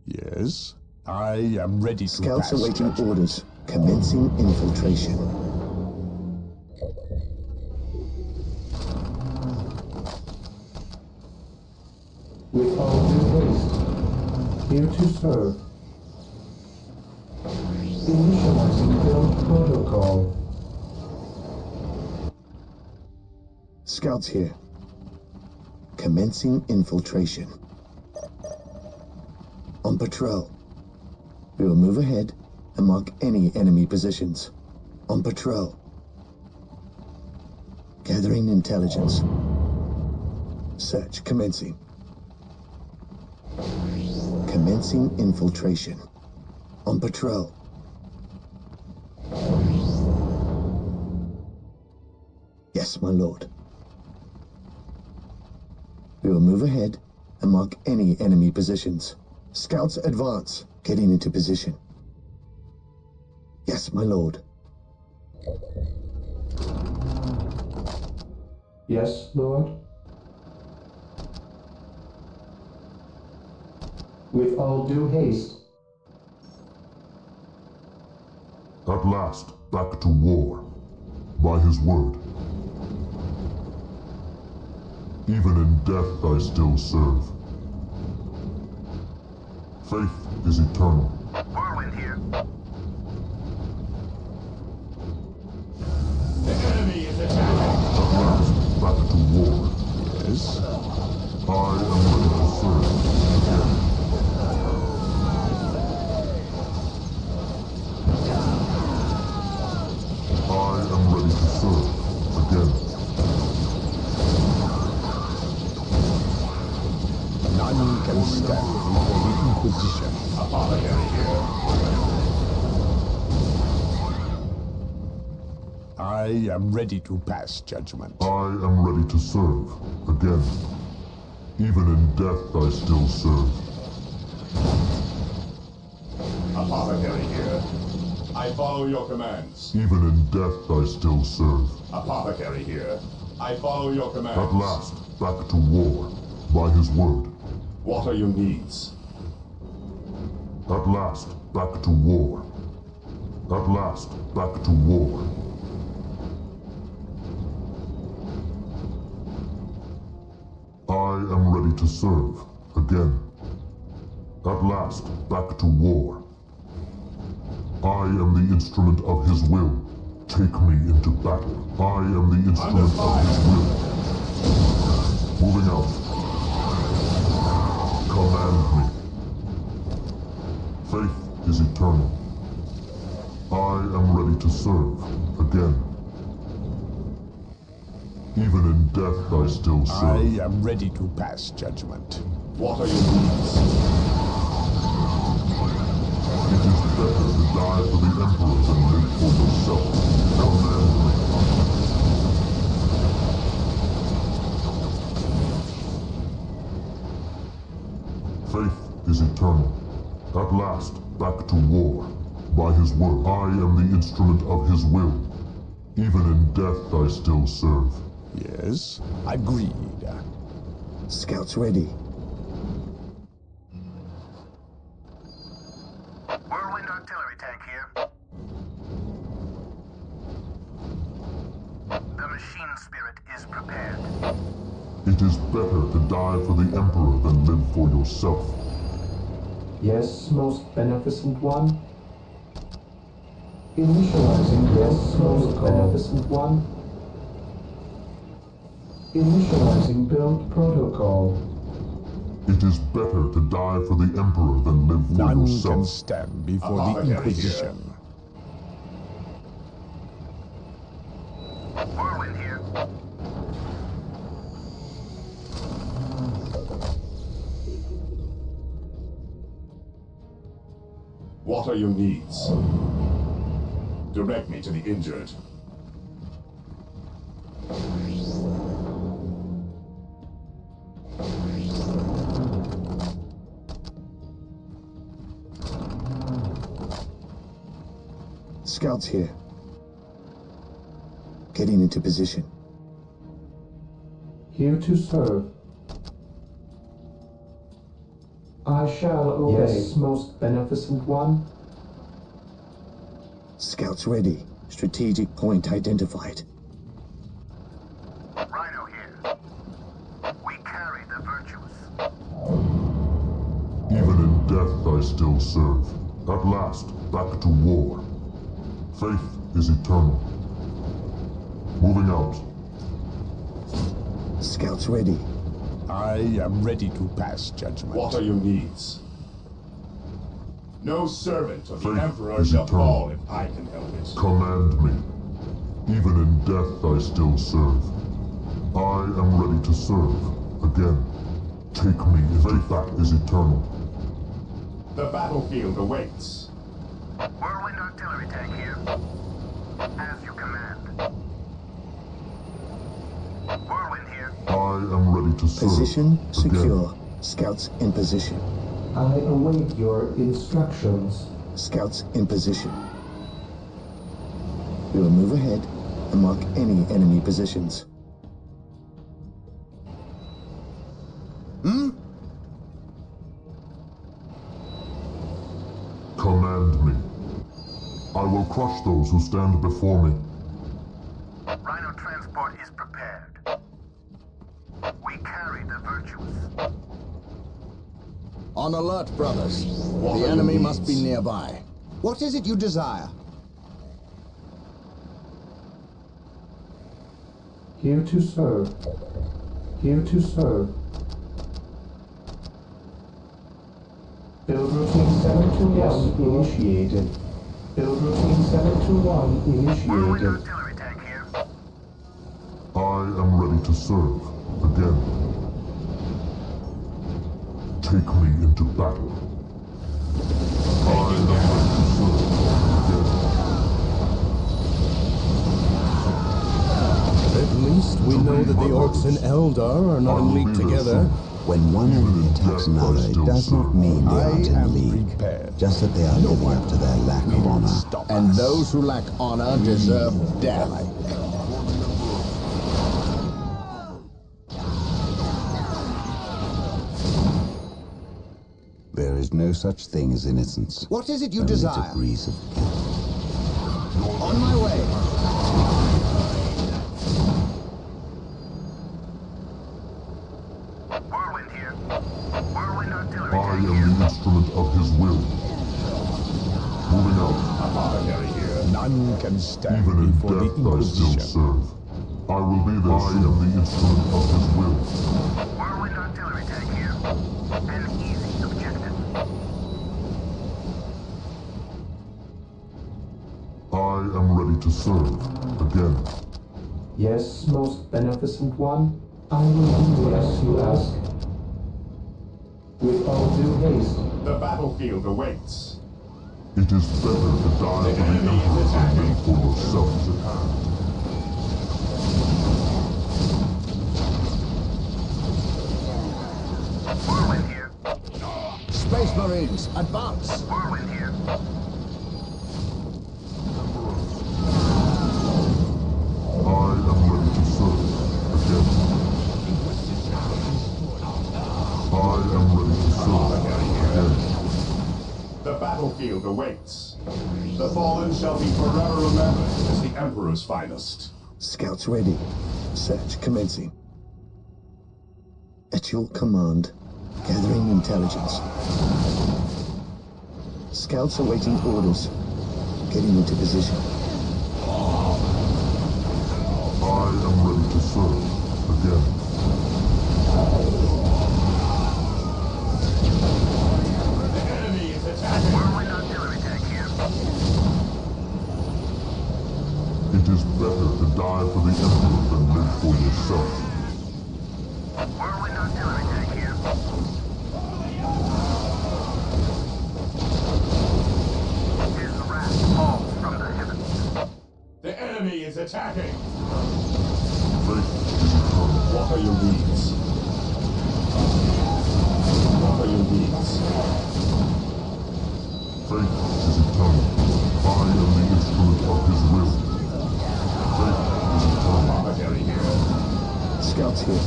Yes? I am ready to Scouts pass awaiting judgment. orders. Commencing infiltration. With all due haste. Here to serve. Initializing build protocol. Scouts here. Commencing infiltration. On patrol. We will move ahead and mark any enemy positions. On patrol. Gathering intelligence. Search commencing. Commencing infiltration. On patrol. Yes, my lord. We will move ahead and mark any enemy positions. Scouts advance, getting into position. Yes, my lord. Yes, Lord? With all due haste. At last, back to war. By his word. Even in death I still serve. Faith is eternal. Whirlwind here. At last, back to war. Yes? I am ready to serve. Again. I am ready to serve. Again. None can stand before the Inquisition. I am ready to pass judgment. I am ready to serve. Again. Even in death I still serve. Apothecary here. I follow your commands. Even in death I still serve. Apothecary here. I follow your commands. At last, back to war, by his word. What are your needs? At last, back to war. At last, back to war. I am ready to serve, again. At last, back to war. I am the instrument of his will. Take me into battle. I am the instrument of his will. Moving out. Command me. Faith is eternal. I am ready to serve, again. Even in death I still serve. I am ready to pass judgment. What are your needs? It is better to die for the Emperor than live for yourself. Command me. Faith is eternal. At last, back to war. By his word, I am the instrument of his will. Even in death I still serve. Yes, agreed. Scouts ready. Whirlwind artillery tank here. The machine spirit is prepared. It is better to die for the Emperor than live for yourself. Yes, most beneficent one. Initializing yes, most beneficent one. Initializing build protocol. It is better to die for the Emperor than live for None yourself. can stand before the Inquisition. Whirlwind here. What are your needs? Direct me to the injured. Scouts here. Getting into position. Here to serve. I shall obey. Yes, most beneficent one. Scouts ready. Strategic point identified. Rhino here. We carry the virtues. Even in death I still serve. At last, back to war. Faith is eternal. Moving out. Scouts ready. I am ready to pass judgment. What are your needs? No servant of the Faith Emperor is shall eternal. fall if I can help it. Command me. Even in death I still serve. I am ready to serve. Again. Take me. Faith is eternal. The battlefield awaits. Whirlwind artillery tank here. As you command. Whirlwind here. I am ready to serve. Position Again. secure. Scouts in position. I await your instructions. Scouts in position. We will move ahead and mark any enemy positions. Command me. I will crush those who stand before me. Rhino transport is prepared. We carry the virtues. On alert, brothers. What The are enemy your must be needs? nearby. What is it you desire? Here to serve. Here to serve. Build routine 721 initiated. Build routine 721 Whirlwind initiated. artillery tank here. I am ready to serve. Again. Take me into battle. I am ready to serve. Again. At least we know that the orcs and Eldar are not in league together. When one enemy attacks another, it does not mean they aren't in the league. Prepared. Just that they are living up to their lack of honor. And those who lack honor deserve death. There is no such thing as innocence. What is it you Only desire? degrees of guilt. On my way. Whirlwind here. Whirlwind artillery I tank am here. the instrument of his will. Moving out. Apothecary here. None can stand Even in before the death I still Inquisition. serve. I will be there. I am the instrument of his will. Whirlwind artillery tank here. An easy objective. I am ready to serve. Again. Yes, most beneficent one, I will do as you ask. With all due haste. The battlefield awaits. It is better to die for the Emperor than live for yourself. Whirlwind here. Space Marines, advance! Whirlwind here. I am ready to serve. Again. I am ready to serve. Again. The battlefield awaits. The fallen shall be forever remembered as the Emperor's finest. Scouts ready. Search commencing. At your command, gathering intelligence. Scouts awaiting orders. Getting into position. I am ready to serve. Again. The enemy is attacking. Whirlwind artillery tank here. It is better to die for the Emperor than live for yourself. Whirlwind artillery tank here. His wrath falls from the heavens. The enemy is attacking. Faith is eternal. What are your needs? What are your needs? Faith is eternal. I am the instrument of his will. Faith is eternal. Apothecary here. Scouts here.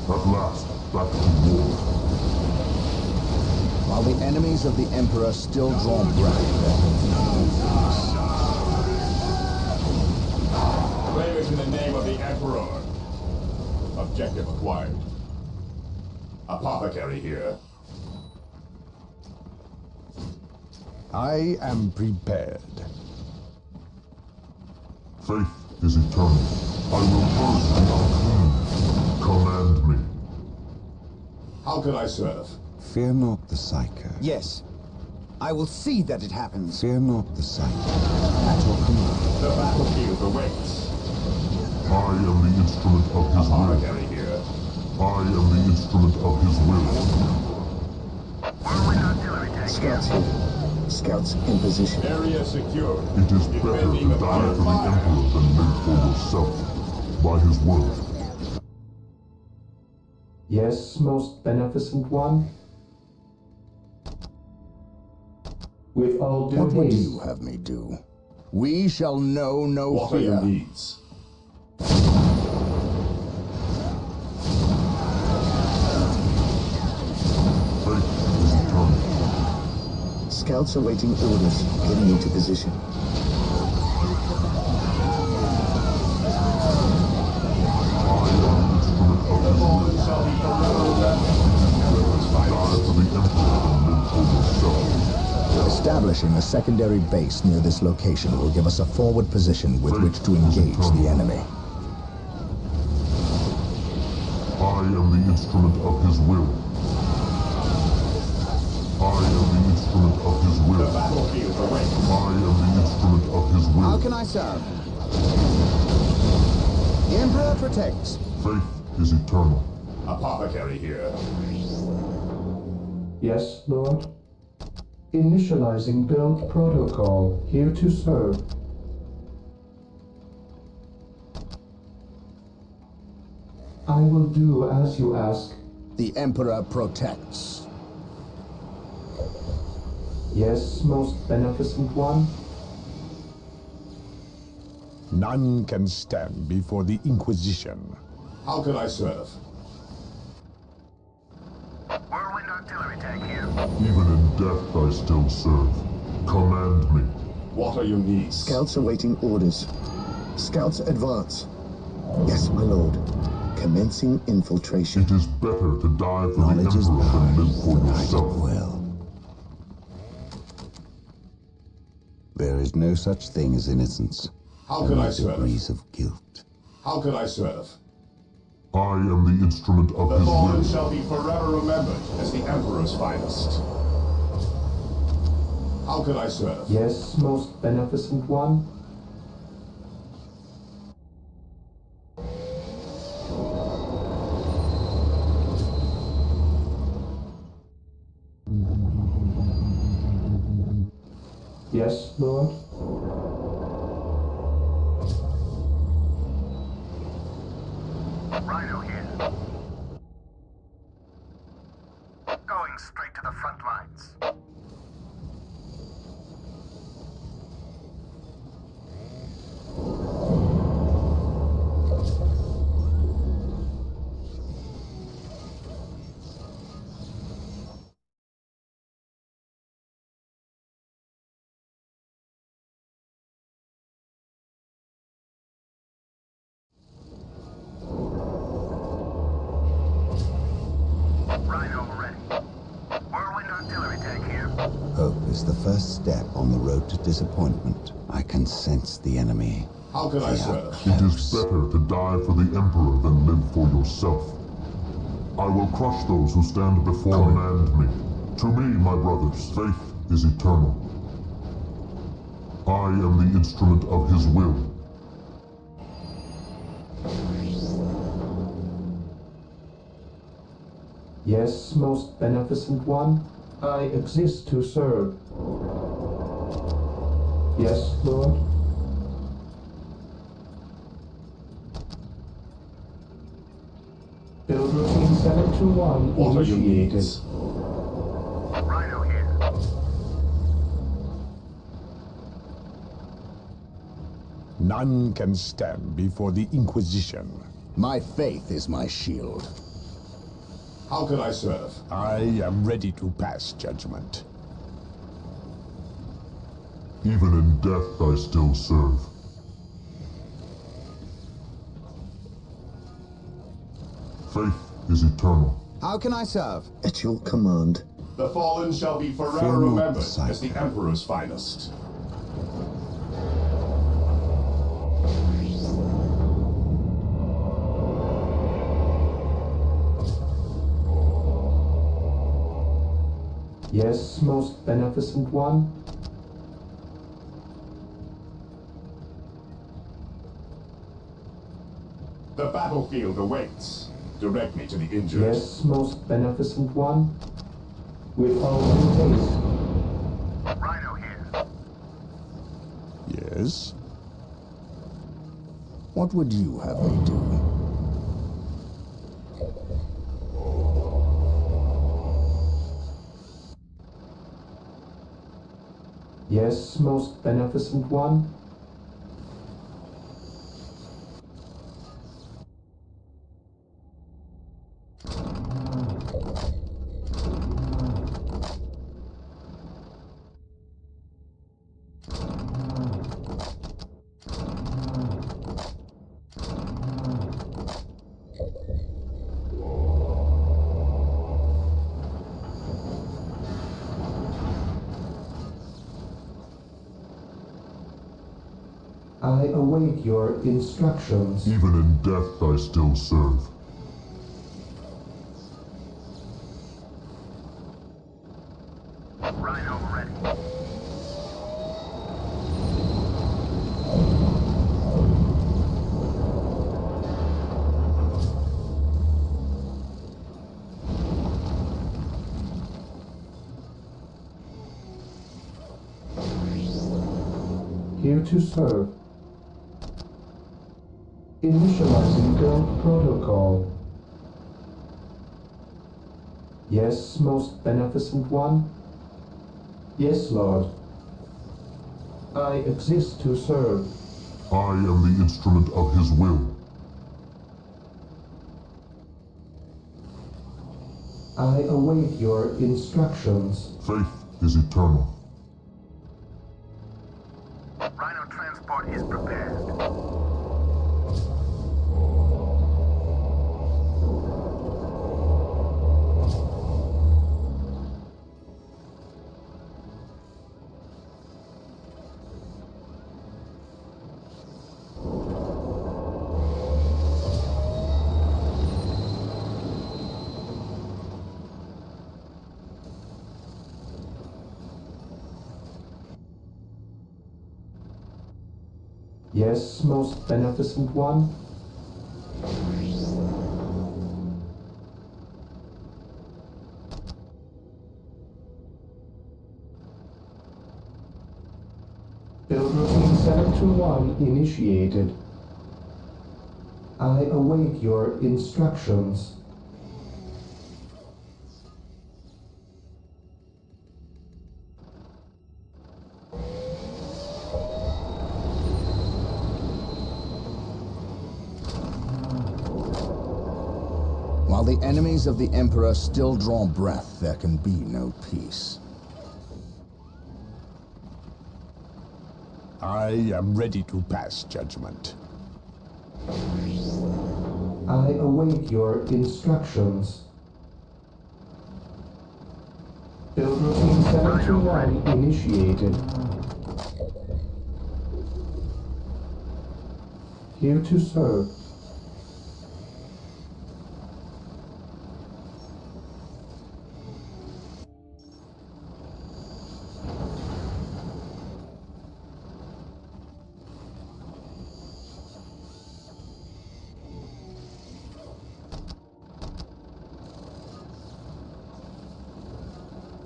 At last, back to war. While the enemies of the Emperor still draw breath. Claim it in the name of the Emperor. Objective acquired. Apothecary here. I am prepared. Faith is eternal. I will first be unclean. Command me. How can I serve? Fear not the Psyker. Yes. I will see that it happens. Fear not the Psyker. At your command. The battlefield awaits. I am the instrument of his will. Apothecary here. I am the instrument of his will. Whirlwind artillery tank here. Scouts here. Scouts in position. Area secured. It is better to die for the Emperor than live for yourself. By his word. Yes, most beneficent one. With all due What would haste. you have me do? We shall know no What are your fear. needs? Faith is eternal. Scouts awaiting orders. Getting into position. I am the instrument of his will. Shall be forever remembered. Die for the Emperor than live for yourself. Establishing a secondary base near this location will give us a forward position with which to engage the enemy. I am the instrument of his will. I am the instrument of his will. The battlefield awaits. I am the instrument of his will. How can I serve? The Emperor protects. Faith is eternal. Apothecary here. Yes, Lord. Initializing build protocol. Here to serve. I will do as you ask. The Emperor protects. Yes, most beneficent one. None can stand before the Inquisition. How can I serve? Whirlwind artillery tank here. Even in death I still serve. Command me. What are your needs? Scouts awaiting orders. Scouts advance. Yes, my lord. Commencing infiltration. It is better to die for Knowledge the is Emperor power, than live for united yourself. will. There is no such thing as innocence. How can I Only serve? degrees of guilt. How can I serve? I am the instrument of The his fallen will. shall be forever remembered as the Emperor's finest. How can I serve? Yes, most beneficent one. Yes, Lord. Rhino here. Going straight to the front lines. Rhino ready. Whirlwind artillery tank here. Hope is the first step on the road to disappointment. I can sense the enemy. How can I They are serve? It is close. better to die for the Emperor than live for yourself. I will crush those who stand before me. Command me. To me, my brothers, faith is eternal. I am the instrument of his will. Yes, most beneficent one. I exist to serve. Yes, Lord. Build routine 721 What are your initiated. needs? Rhino here. None can stand before the Inquisition. My faith is my shield. How can I serve? I am ready to pass judgment. Even in death I still serve. Faith is eternal. How can I serve? At your command. The fallen shall be forever Fear not the remembered sight. as the Emperor's finest. Yes, most beneficent one. The battlefield awaits. Direct me to the injured. Yes, most beneficent one. With all due haste. Rhino here. Yes? What would you have me do? Yes, most beneficent one. I await your instructions. Even in death I still serve. Rhino ready. Here to serve. Initializing build protocol. Yes, most beneficent one? Yes, Lord. I exist to serve. I am the instrument of his will. I await your instructions. Faith is eternal. Rhino transport is prepared. Yes, most beneficent one? Build routine 721 initiated. I await your instructions. While the enemies of the Emperor still draw breath, there can be no peace. I am ready to pass judgment. I await your instructions. Build routine 721 initiated. Here to serve.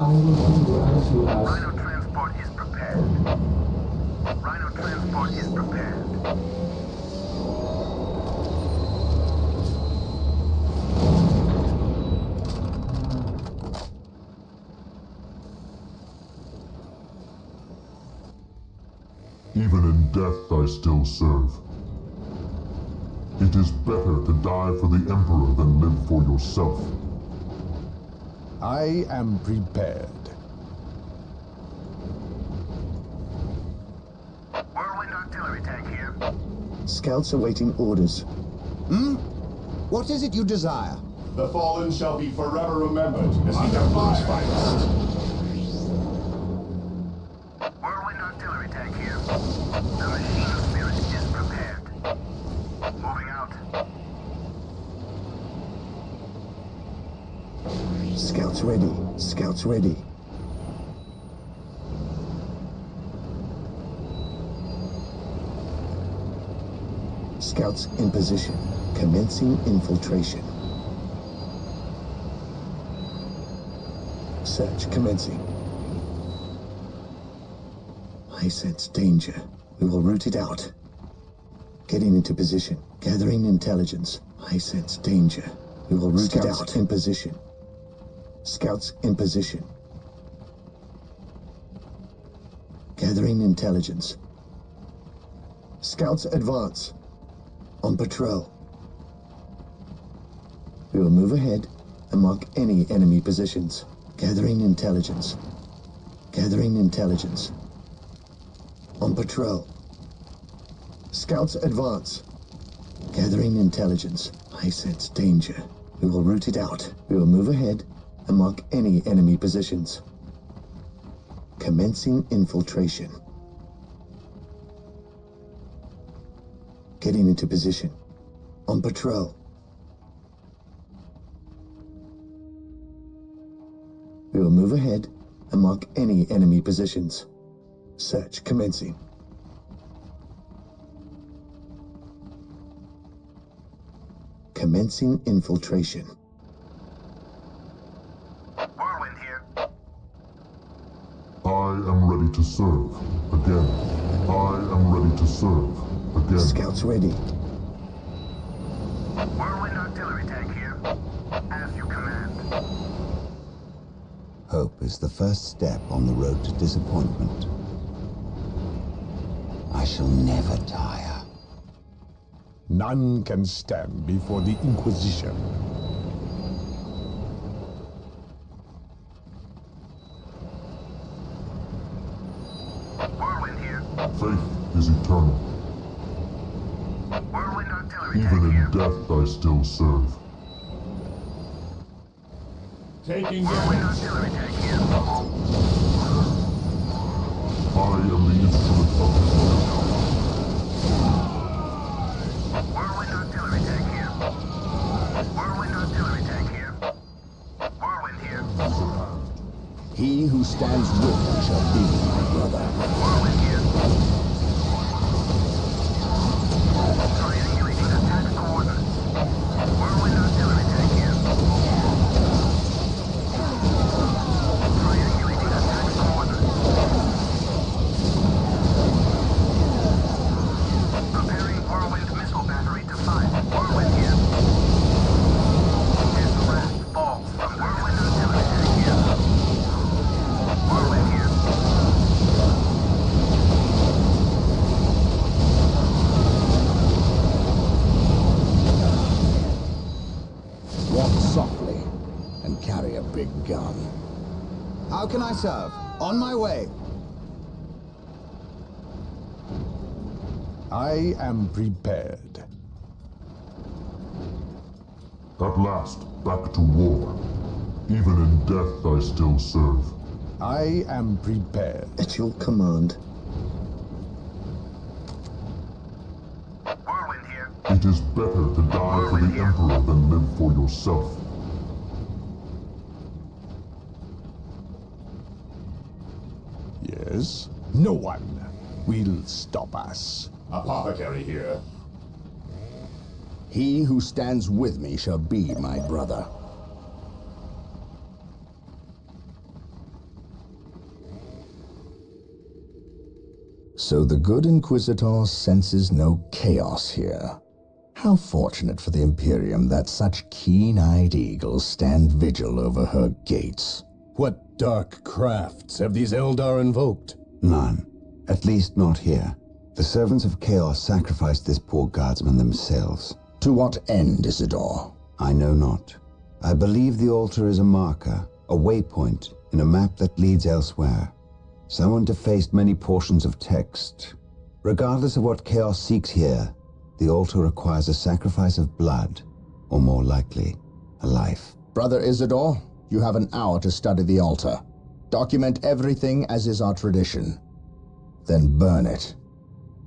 I will do as you ask. Rhino transport is prepared. Rhino transport is prepared. Even in death I still serve. It is better to die for the Emperor than live for yourself. I am prepared. Whirlwind artillery tank here. Scouts awaiting orders. What is it you desire? The fallen shall be forever remembered as the Emperor's finest. Whirlwind artillery tank here. The machine spirit is prepared. Moving out. Scouts ready. Scouts ready. Scouts in position. Commencing infiltration. Search commencing. I sense danger. We will root it out. Getting into position. Gathering intelligence. I sense danger. We will root it out. In position. Scouts in position. Gathering intelligence. Scouts advance. On patrol. We will move ahead and mark any enemy positions. Gathering intelligence. Gathering intelligence. On patrol. Scouts advance. Gathering intelligence. I sense danger. We will root it out. We will move ahead and mark any enemy positions. Commencing infiltration. Getting into position. On patrol. We will move ahead and mark any enemy positions. Search commencing. Commencing infiltration. Whirlwind here. I am ready to serve. Again. I am ready to serve. Again. Scouts ready. Whirlwind artillery tank here. As you command. hope is the first step on the road to disappointment. I shall never tire. None can stand before the Inquisition. Whirlwind here. Faith is eternal. Whirlwind artillery Even tank in here. death I still serve. Taking Whirlwind damage. artillery tank here. I am the instrument of his will. Whirlwind artillery tank here. Whirlwind artillery tank here. Whirlwind here. He who stands with me shall be my brother. Whirlwind here. Triangulating attack coordinates. Whirlwind artillery tank here. Triangulating attack coordinates. Preparing whirlwind missile battery to fire. Whirlwind here. His wrath falls from whirlwind artillery tank here. Whirlwind here. Walk softly and carry a big gun. How can I serve? On my way. I am prepared. At last, back to war. Even in death I still serve. I am prepared. At your command. Whirlwind here. It is better to die for the Emperor than live for yourself. Yes? No one will stop us. Apothecary here. He who stands with me shall be my brother. So the good Inquisitor senses no chaos here. How fortunate for the Imperium that such keen-eyed eagles stand vigil over her gates. What dark crafts have these Eldar invoked? None. At least not here. The servants of Chaos sacrificed this poor guardsman themselves. To what end, Isidore? I know not. I believe the altar is a marker, a waypoint, in a map that leads elsewhere. Someone defaced many portions of text. Regardless of what Chaos seeks here, the altar requires a sacrifice of blood, or more likely, a life. Brother Isidore, you have an hour to study the altar. Document everything as is our tradition. Then burn it,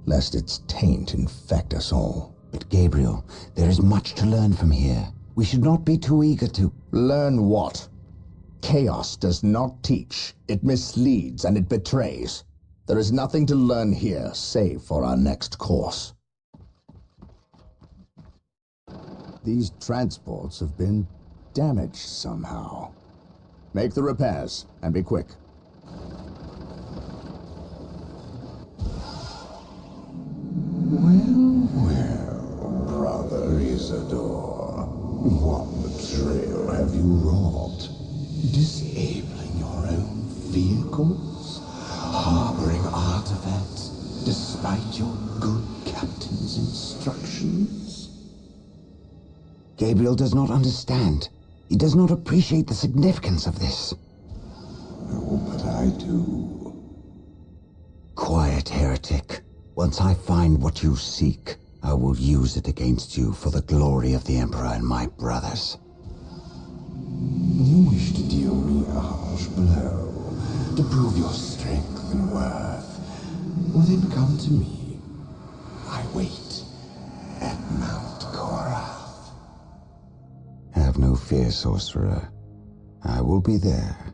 lest its taint infect us all. But Gabriel, there is much to learn from here. We should not be too eager to... Learn what? Chaos does not teach. It misleads and it betrays. There is nothing to learn here, save for our next course. These transports have been damaged somehow. Make the repairs, and be quick. Well, Brother Isidore, what betrayal have you wrought? Disabling your own vehicles? Harboring artifacts despite your good captain's instructions? Gabriel does not understand. He does not appreciate the significance of this. No, but I do. Quiet, heretic. Once I find what you seek, I will use it against you for the glory of the Emperor and my brothers. You wish to deal me a harsh blow, to prove your strength and worth. Well, then come to me. I wait at Mount Korath. Have no fear, sorcerer. I will be there.